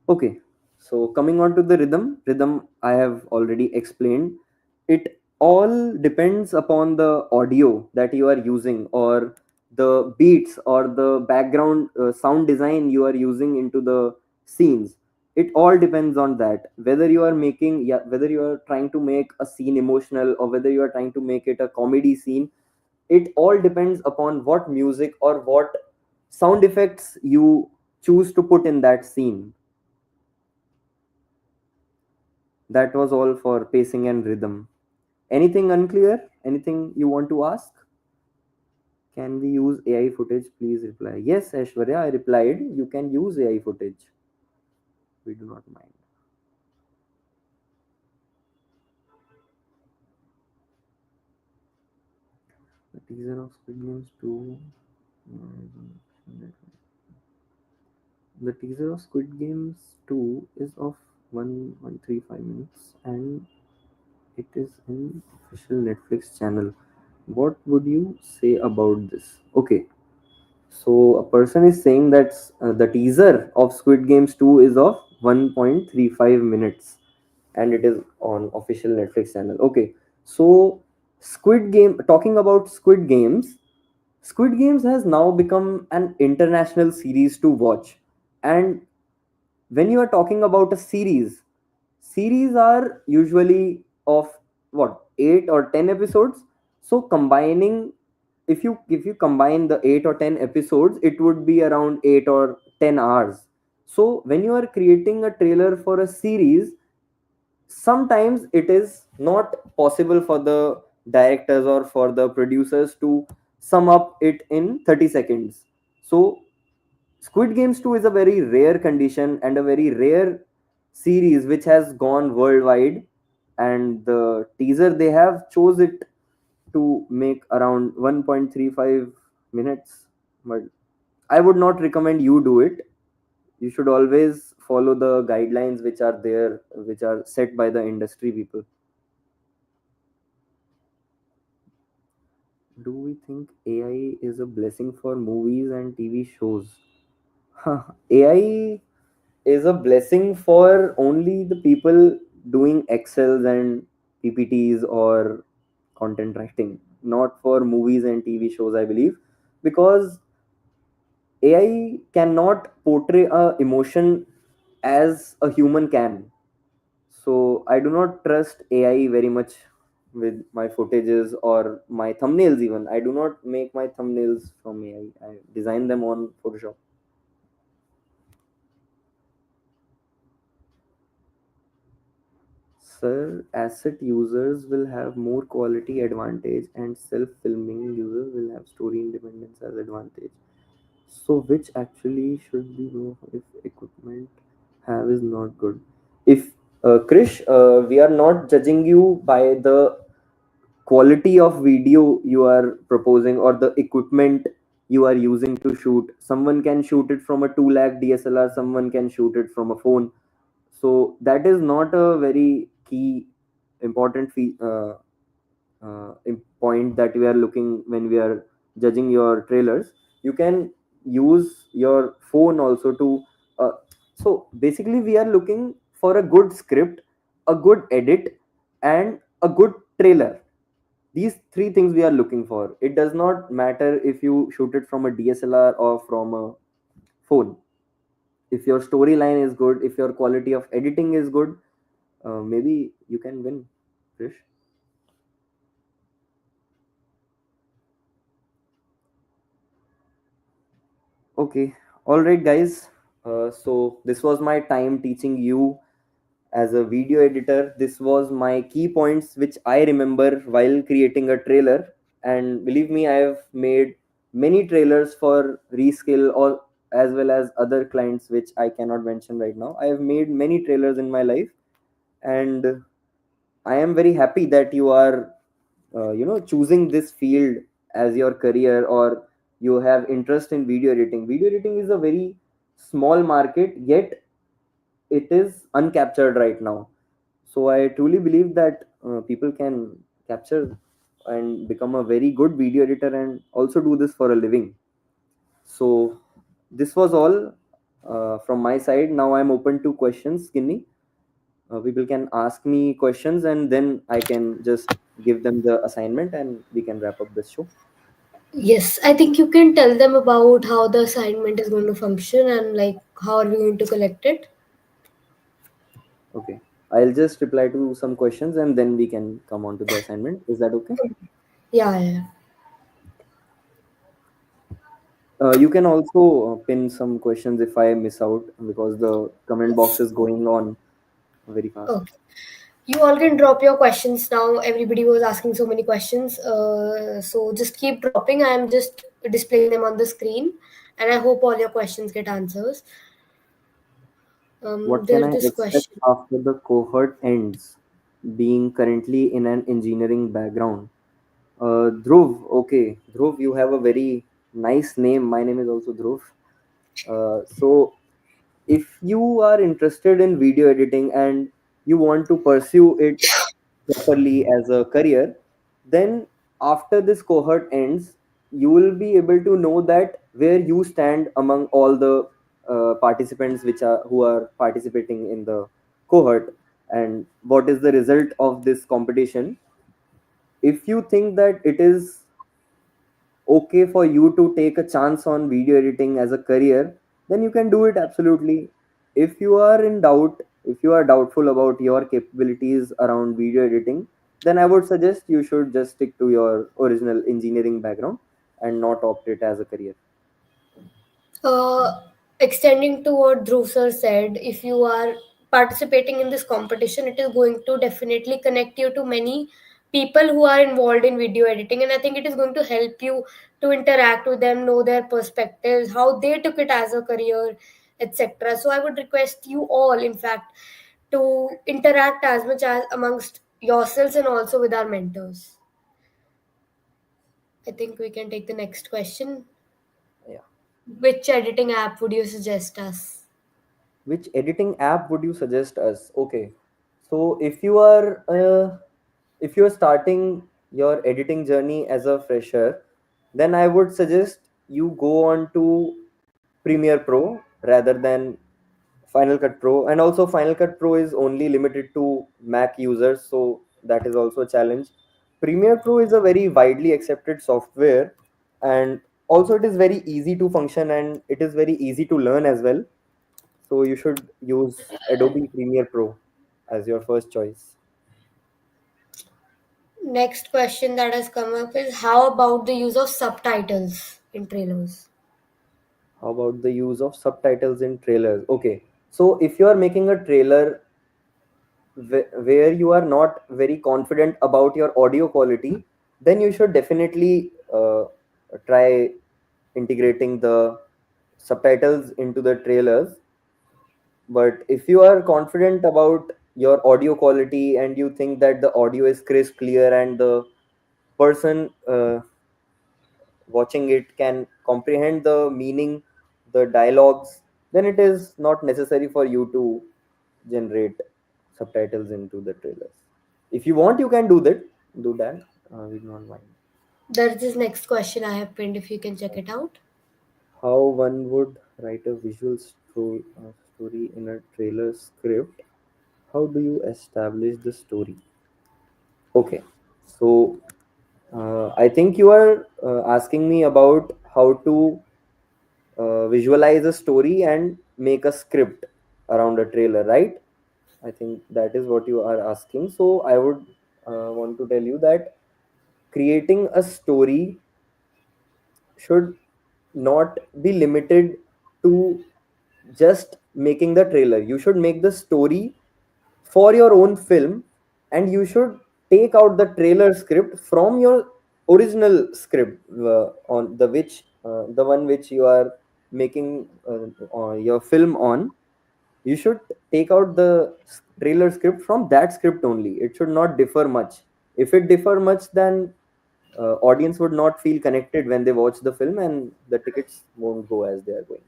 Okay, so coming on to the rhythm I have already explained. It all depends upon the audio that you are using, or the beats, or the background sound design you are using into the scenes. It all depends on that. Whether you are making, yeah, whether you are trying to make a scene emotional or whether you are trying to make it a comedy scene, it all depends upon what music or what sound effects you choose to put in that scene. That was all for pacing and rhythm. Anything unclear? Anything you want to ask? Can we use AI footage? Please reply. Yes, Aishwarya, I replied. You can use AI footage. We do not mind. The teaser of Squid Games 2. The teaser of Squid Games 2 is of 135 minutes and it is in official Netflix channel. What would you say about this? Okay, so a person is saying that the teaser of Squid Games 2 is of 1.35 minutes and it is on official Netflix channel. Okay. So talking about Squid Games has now become an international series to watch. And when you are talking about a series are usually of what, 8 or 10 episodes. So combining, if you combine the 8 or 10 episodes, it would be around 8 or 10 hours. So when you are creating a trailer for a series, sometimes it is not possible for the directors or for the producers to sum up it in 30 seconds. So Squid Games 2 is a very rare condition and a very rare series which has gone worldwide, and the teaser they have chose it to make around 1.35 minutes. But I would not recommend you do it. You should always follow the guidelines which are there, which are set by the industry people. Do we think AI is a blessing for movies and TV shows? AI is a blessing for only the people doing Excels and PPTs or content writing, not for movies and TV shows, I believe, because AI cannot portray a emotion as a human can. So I do not trust AI very much with my footages or my thumbnails. Even I do not make my thumbnails from AI. I design them on Photoshop. Sir, asset users will have more quality advantage and self-filming users will have story independence as advantage. So which actually should be more if equipment have is not good? If Krish, we are not judging you by the quality of video you are proposing or the equipment you are using to shoot. Someone can shoot it from a 2 lakh DSLR, someone can shoot it from a phone. So that is not a very key important point that we are looking when we are judging your trailers. You can use your phone also to uh, so basically we are looking for a good script, a good edit, and a good trailer. These three things we are looking for. It does not matter if you shoot it from a DSLR or from a phone. If your storyline is good, if your quality of editing is good, maybe you can win, Krish. Okay, all right, guys. So this was my time teaching you as a video editor. This was my key points which I remember while creating a trailer. And believe me, I have made many trailers for Reskill or as well as other clients which I cannot mention right now. I have made many trailers in my life, and I am very happy that you are, choosing this field as your career, or you have interest in video editing. Video editing is a very small market, yet it is uncaptured right now. So I truly believe that people can capture and become a very good video editor and also do this for a living. So this was all from my side. Now I'm open to questions, Skinny. People can ask me questions and then I can just give them the assignment and we can wrap up this show. Yes, I think you can tell them about how the assignment is going to function and like how are we going to collect it. Okay. I'll just reply to some questions and then we can come on to the assignment. Is that okay? Yeah, yeah. You can also pin some questions if I miss out because the comment box is going on very fast. Okay. You all can drop your questions now. Everybody was asking so many questions. So just keep dropping. I am just displaying them on the screen, and I hope all your questions get answers. What can There's I this expect question. after the cohort ends, being currently in an engineering background? Dhruv, okay. Dhruv, you have a very nice name. My name is also Dhruv. So, if you are interested in video editing and you want to pursue it properly as a career, then after this cohort ends, you will be able to know that where you stand among all the participants which are who are participating in the cohort, and what is the result of this competition. If you think that it is okay for you to take a chance on video editing as a career, then you can do it absolutely. If you are in doubt, if you are doubtful about your capabilities around video editing, then I would suggest you should just stick to your original engineering background and not opt it as a career. Uh, Extending to what Dhruv sir said, if you are participating in this competition, it is going to definitely connect you to many people who are involved in video editing, and I think it is going to help you to interact with them, know their perspectives, how they took it as a career, etc. So I would request you all, in fact, to interact as much as amongst yourselves and also with our mentors. I think we can take the next question. Yeah. Which editing app would you suggest us? Which editing app would you suggest us? Okay. So if you are starting your editing journey as a fresher, then I would suggest you go on to Premiere Pro rather than Final Cut Pro. And also Final Cut Pro is only limited to Mac users, so that is also a challenge. Premiere Pro is a very widely accepted software, and also it is very easy to function and it is very easy to learn as well. So you should use Adobe Premiere Pro as your first choice. Next question that has come up is how about the use of subtitles in trailers? How about the use of subtitles in trailers? Okay, so if you are making a trailer where you are not very confident about your audio quality, then you should definitely try integrating the subtitles into the trailers. But if you are confident about your audio quality and you think that the audio is crisp, clear, and the person watching it can comprehend the meaning, the dialogues, then it is not necessary for you to generate subtitles into the trailers. If you want, you can do that. Do that. We do not mind. There's this next question I have pinned if you can check it out. How one would write a story in a trailer script. How do you establish the story? Okay, so I think you are asking me about how to visualize a story and make a script around a trailer, right? I think that is what you are asking. So I would want to tell you that creating a story should not be limited to just making the trailer. You should make the story for your own film, and you should take out the trailer script from your original script, on the one which you are making your film on. You should take out the trailer script from that script only. It should not differ much. If it differ much, then audience would not feel connected when they watch the film, and the tickets won't go as they are going.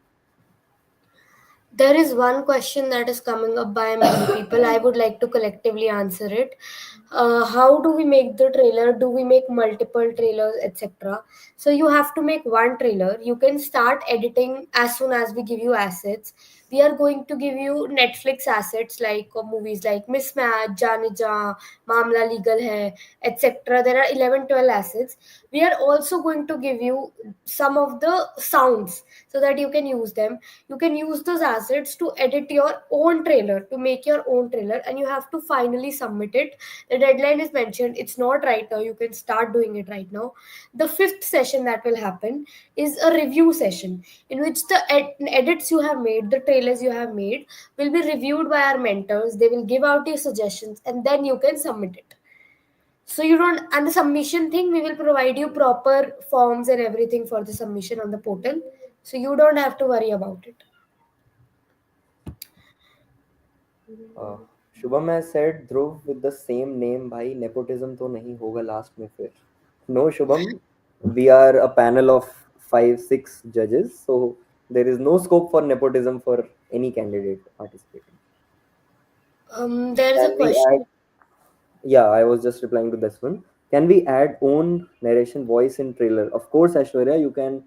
There is one question that is coming up by many people. I would like to collectively answer it. How do we make the trailer? Do we make multiple trailers, etc.? So you have to make one trailer. You can start editing as soon as we give you assets. We are going to give you Netflix assets like movies like Mismatch, Jaane Jaan, Mamla Legal Hai, etc. There are 11, 12 assets. We are also going to give you some of the sounds so that you can use them. You can use those assets to edit your own trailer, to make your own trailer, and you have to finally submit it. The deadline is mentioned, it's not right now, you can start doing it right now. The fifth session that will happen is a review session in which the edits you have made, the trailers you have made, will be reviewed by our mentors. They will give out your suggestions and then you can submit it. So you don't, and the submission thing, we will provide you proper forms and everything for the submission on the portal, so you don't have to worry about it. uh, Shubham has said Dhruv with the same name, भाई nepotism तो नहीं होगा last में फिर. No, Shubham, we are a panel of 5 6 judges, so there is no scope for nepotism for any candidate participating. There is a Can we add? question. Yeah, I was just replying to this one. Can we add own narration voice in trailer? Of course, Ashwarya, you can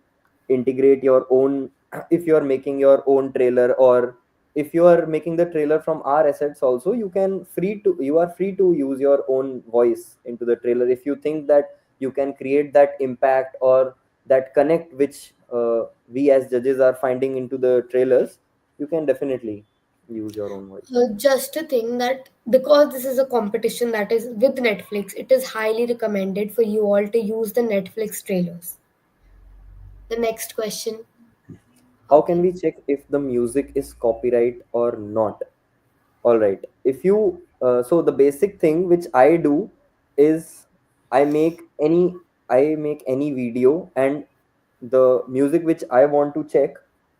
integrate your own if you are making your own trailer, or if you are making the trailer from our assets also, you are free to use your own voice into the trailer if you think that you can create that impact or that connect which we as judges are finding into the trailers. You can definitely use your own voice. Just a thing that because this is a competition that is with Netflix, it is highly recommended for you all to use the Netflix trailers. The next question. How can Okay. we check if the music is copyright or not? All right. If you so the basic thing which I do is I make any I make any video, and the music which I want to check,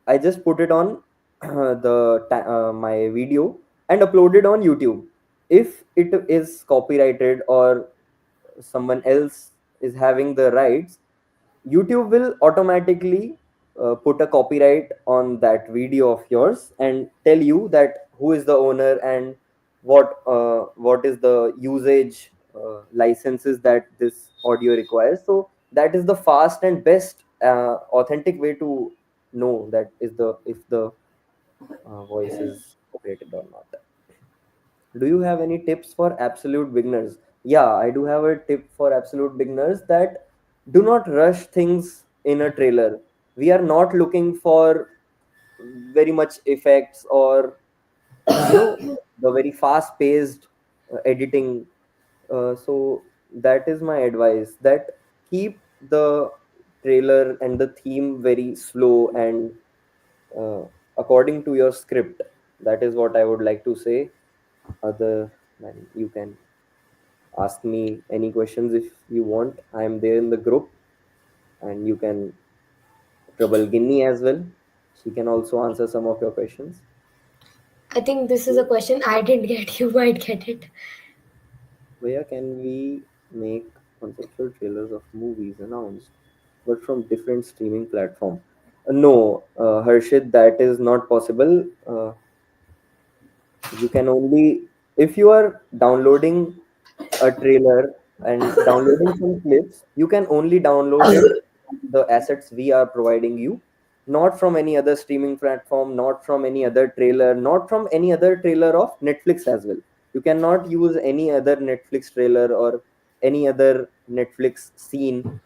I just put it on my video and upload it on YouTube. If it is copyrighted or someone else is having the rights, YouTube will automatically put a copyright on that video of yours and tell you that who is the owner and what is the usage licenses that this audio requires. So that is the fast and best authentic way to know that is the if the voice is copyrighted or not. Do you have any tips for absolute beginners? Yeah, I do have a tip for absolute beginners, that do not rush things in a trailer. We are not looking for very much effects or the very fast paced editing. So that is my advice, that keep the trailer and the theme very slow and uh, according to your script. That is what I would like to say. Other than, you can ask me any questions if you want. I am there in the group, and you can trouble Guinea as well. She can also answer some of your questions. I think this is a question I didn't get. You might get it. Where can we make conceptual trailers of movies announced, but from different streaming platform? No, Harshit, that is not possible. You can only, if you are downloading a trailer and downloading some clips, you can only download it, the assets we are providing you. not from any other streaming platform, not from any other trailer, not from any other trailer of Netflix as well. You cannot use any other Netflix trailer or any other Netflix scene.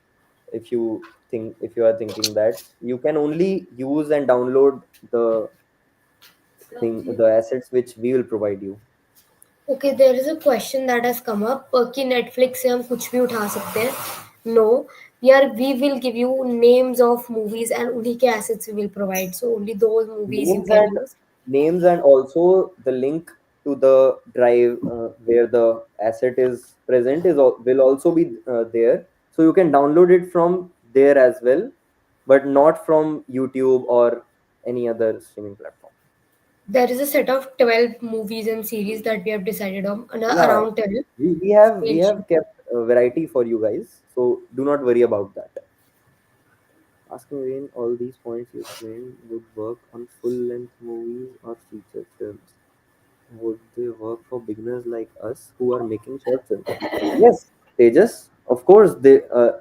If you are thinking that, you can only use and download the assets which we will provide you. Okay, there is a question that has come up कि Netflix से हम कुछ भी उठा सकते हैं. No, we will give you names of movies and उन्हीं के assets we will provide. So only those movies you names can and use. names and also the link to the drive where the asset is present will also be there, so you can download it from there as well, but not from YouTube or any other streaming platform. There is a set of 12 movies and series that we have decided on, Yeah, around 12. we We'll have kept a variety for you guys, so do not worry about that. Asking again, all these points you explained would work on full length movies or feature films. Would they work for beginners like us who are making short films? Yes, Tejas, of course.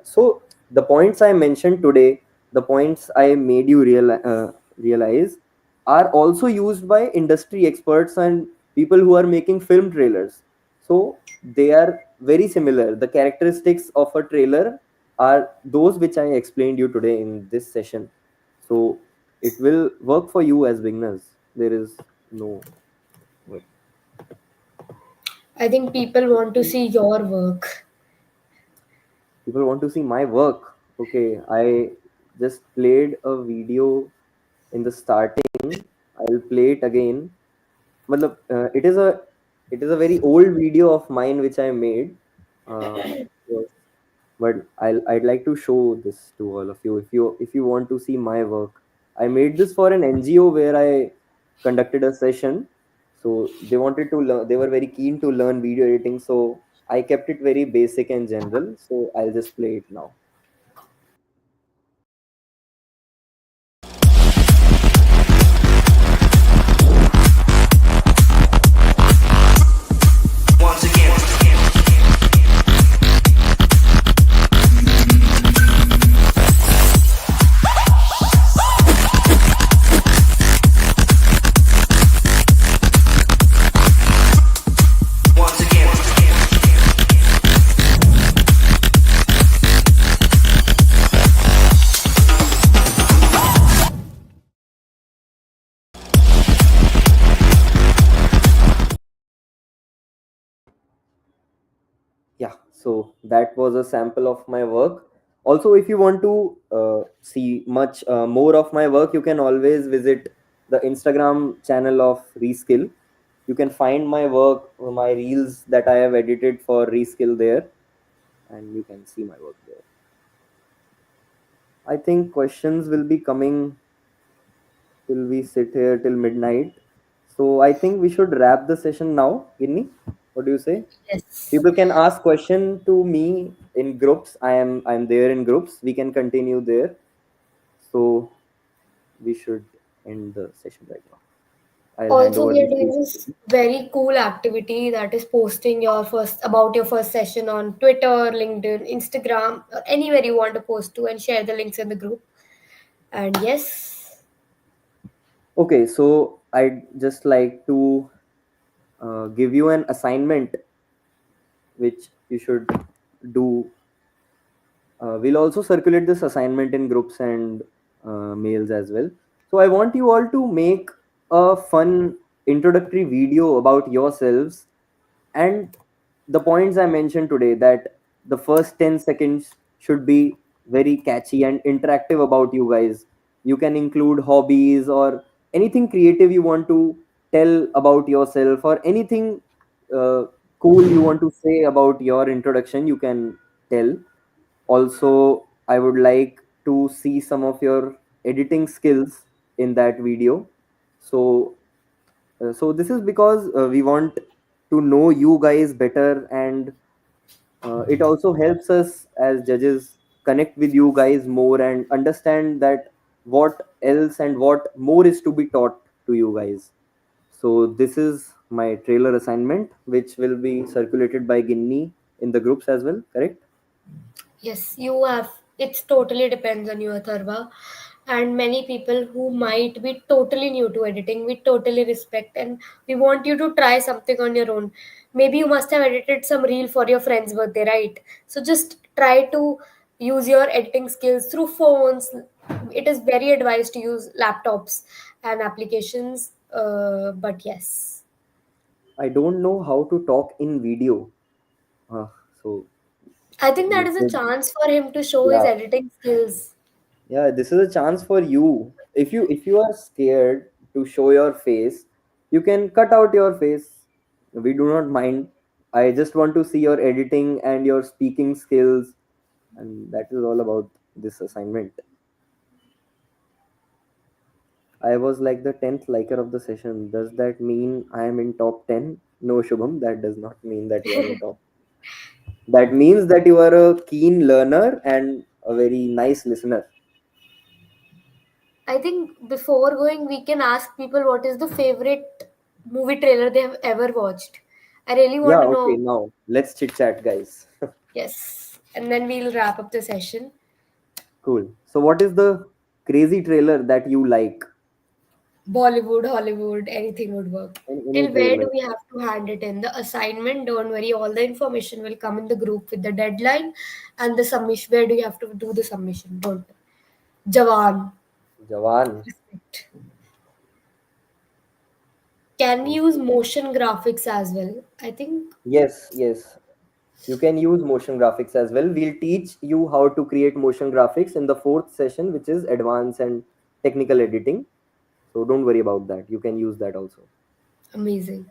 So the points I mentioned today, the points I made you realize, are also used by industry experts and people who are making film trailers. So they are very similar. The characteristics of a trailer are those which I explained you today in this session. So it will work for you as beginners. There is no way. I think people want to see your work. People want to see my work. Okay, I just played a video in the starting. I'll play it again. Matlab, it is a very old video of mine which I made. Yes, but I'd like to show this to all of you if you want to see my work. I made this for an NGO where I conducted a session. So they wanted to learn. They were very keen to learn video editing. So I kept it very basic and general. So I'll just play it now. Once again, once again, Yeah, so that was a sample of my work. Also, if you want to see much more of my work, you can always visit the Instagram channel of Reskill. You can find my work, my reels that I have edited for Reskill there, and you can see my work there. I think questions will be coming till we sit here till midnight. So I think we should wrap the session now. Ginny, what do you say? Yes. People can ask question to me in groups. I'm there in groups. We can continue there. So we should end the session right now. I'll hand Also, over we are the doing speech. this very cool activity that is posting your first session on Twitter, LinkedIn, Instagram, or anywhere you want to post to and share the links in the group. And yes, Okay, so I'd just like to give you an assignment which you should do. We'll also circulate this assignment in groups and mails as well. So I want you all to make a fun introductory video about yourselves and the points I mentioned today, that the first 10 seconds should be very catchy and interactive about you guys. You can include hobbies or anything creative you want to tell about yourself, or anything uh, cool you want to say about your introduction, you can tell. Also, I would like to see some of your editing skills in that video. So so this is because we want to know you guys better, and it also helps us as judges connect with you guys more and understand that what else and what more is to be taught to you guys. So this is my trailer assignment, which will be circulated by Ginny in the groups as well, correct? yes, you have. It's totally depends on you, Atharva. and many people who might be totally new to editing. We totally respect, and we want you to try something on your own. Maybe you must have edited some reel for your friend's birthday, right? So just try to use your editing skills through phones. It is very advised to use laptops and applications, but yes, I don't know how to talk in video. Uh, so I think that you is a could, chance for him to show his yeah, editing skills. yeah. This is a chance for you. If you are scared to show your face, you can cut out your face. We do not mind. I just want to see your editing and your speaking skills, and that is all about this assignment. I was like the 10th liker of the session. Does that mean I am in top 10? No, Shubham, that does not mean that you are in top. That means that you are a keen learner and a very nice listener. I think before going, we can ask people what is the favorite movie trailer they have ever watched. I really Yeah, want to okay, know. now let's chit chat, guys. Yes. And then we'll wrap up the session. Cool. So, what is the crazy trailer that you like? Bollywood, Hollywood, anything would work. Any Till where do trailer? we have to hand it in? The assignment, don't worry, all the information will come in the group with the deadline and the submission. Where do you have to do the submission? Don't worry. Jawan. Jawan. Respect. Can we use motion graphics as well? I think. Yes, yes. You can use motion graphics as well. We'll teach you how to create motion graphics in the fourth session, which is advanced and technical editing. So don't worry about that. You can use that also. Amazing.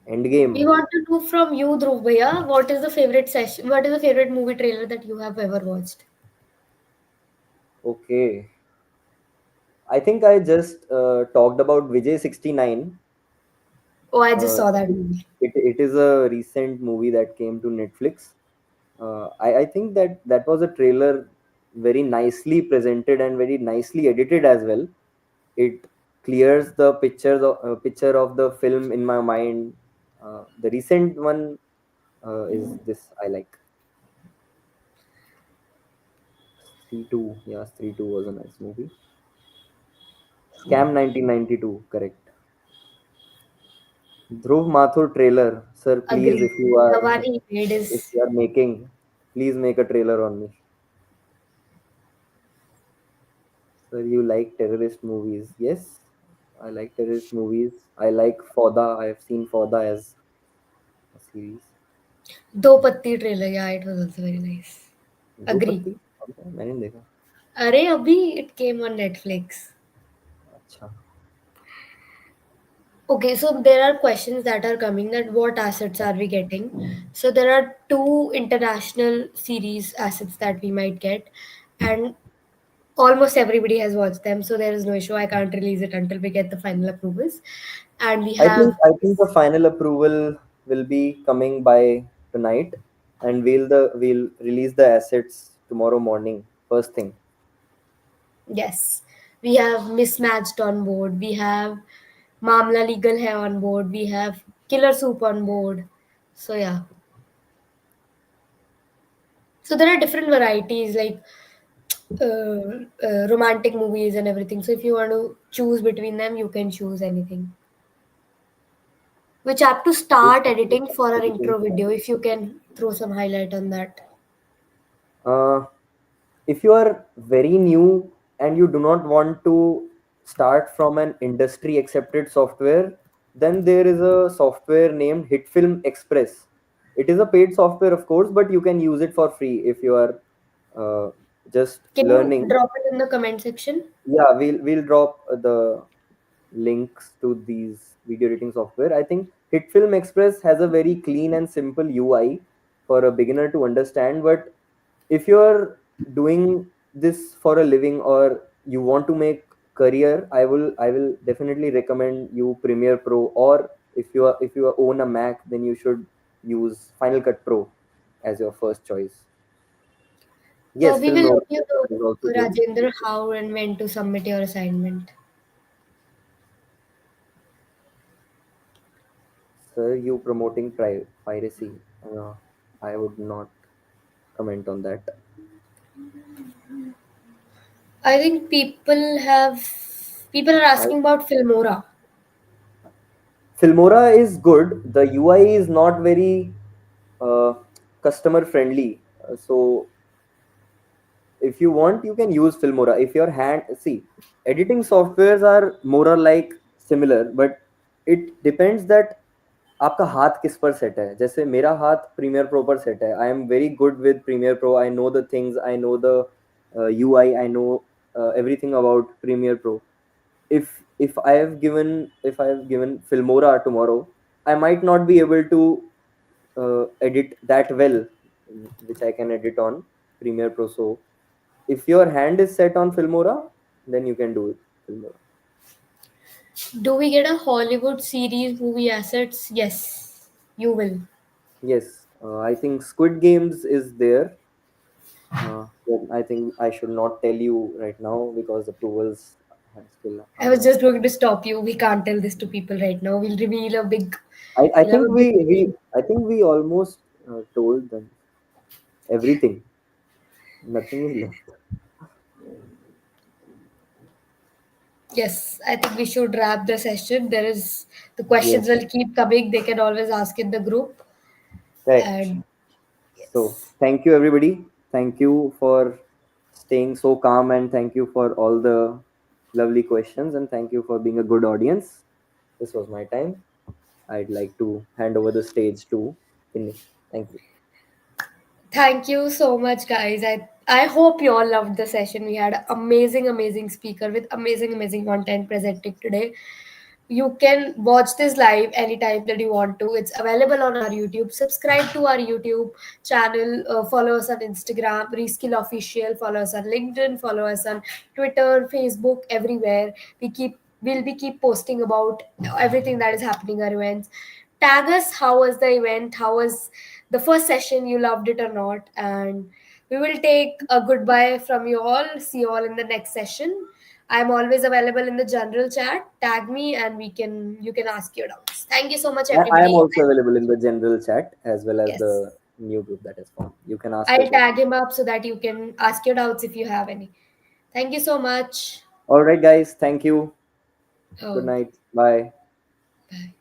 We Endgame. want to know from you, Dhruv Bhaiya, what is the favorite session? What is the favorite movie trailer that you have ever watched? Okay. I think I just talked about Vijay 69. Oh, I just Uh, saw that movie. it is a recent movie that came to Netflix. I think that that was a trailer very nicely presented and very nicely edited as well. It clears the picture of the film in my mind. The recent one is this I like. 3-2. Yeah, 3-2 was a nice movie. Scam 1992, correct. Dhruv Mathur trailer. Sir, please, Agreed. if you The are one he made if is you are making, please make a trailer on me. Sir, you like terrorist movies? Yes, I like terrorist movies. I like Foda. I have seen Foda as a series. Do Patti trailer. Yeah, it was also very nice. दो Agree. पत्ती कौन सा है? मैंने नहीं देखा. Arey, abhi it came on Netflix. अच्छा. Okay, so there are questions that are coming that what assets are we getting? So there are two international series assets that we might get, and almost everybody has watched them, so there is no issue. I can't release it until we get the final approvals. And we have I think the final approval will be coming by tonight, and we'll release the assets tomorrow morning, first thing. yes, we have Mismatched on board. We have Mamla Legal Hai on board. We have Killer Soup on board. So yeah, so there are different varieties like romantic movies and everything. So if you want to choose between them, you can choose anything. Which app to start editing for our intro video? If you can throw some highlight on that. Uh, if you are very new and you do not want to start from an industry accepted software, then there is a software named Hitfilm Express. It is a paid software, of course, but you can use it for free if you are uh, just Can you learning. drop it in the comment section? Yeah, we'll drop the links to these video editing software. I think Hitfilm Express has a very clean and simple UI for a beginner to understand. But if you're doing this for a living or you want to make career, I will definitely recommend you Premiere Pro. Or if you own a Mac, then you should use Final Cut Pro as your first choice. Yes, We Film will Note let you know, is also good. Rajendra, how and when to submit your assignment. Sir, you promoting piracy. I would not comment on that. I think people are I, asking about Filmora. Filmora is good. The UI is not very uh, customer friendly. So if you want, you can use Filmora. If your hand, see, editing softwares are more or like similar, but it depends that आपका हाथ किस पर set है. जैसे मेरा हाथ premiere pro पर set है. I am very good with Premiere Pro. I know the things, I know the UI, I know everything about Premiere Pro. If I have given Filmora tomorrow, I might not be able to edit that well, which I can edit on Premiere Pro. So if your hand is set on Filmora, then you can do it. Filmora. Do we get a Hollywood series movie assets? Yes, you will. Yes, I think Squid Games is there. But I think I should not tell you right now because approvals still I are was not. just going to stop you. We can't tell this to people right now. I We'll have think a big we reveal. I think we almost told them everything. Nothing is left. Yes, I think we should wrap the session. The questions Yes, will keep coming. They can always ask in the group. correct. And So yes, thank you everybody. Thank you for staying so calm, and thank you for all the lovely questions, and thank you for being a good audience. This was my time. I'd like to hand over the stage to Inni. Thank you. thank you so much, guys. I hope you all loved the session. We had an amazing speaker with amazing content presented today. You can watch this live anytime that you want to. It's available on our YouTube. Subscribe to our YouTube channel. Follow us on Instagram, Reskill Official. Follow us on LinkedIn. Follow us on Twitter, Facebook, everywhere. We'll be keep posting about everything that is happening at events. Tag us. How was the event? How was the first session? You loved it or not? And we will take a goodbye from you all. See you all in the next session. I'm always available in the general chat. Tag me and you can ask your doubts. Thank you so much, I am everybody. also available in the general chat as well as Yes. the new group that is formed. You can ask your I'll tag questions. him up so that you can ask your doubts if you have any. Thank you so much. All right, guys. Thank you. Good Oh, night. Bye. bye.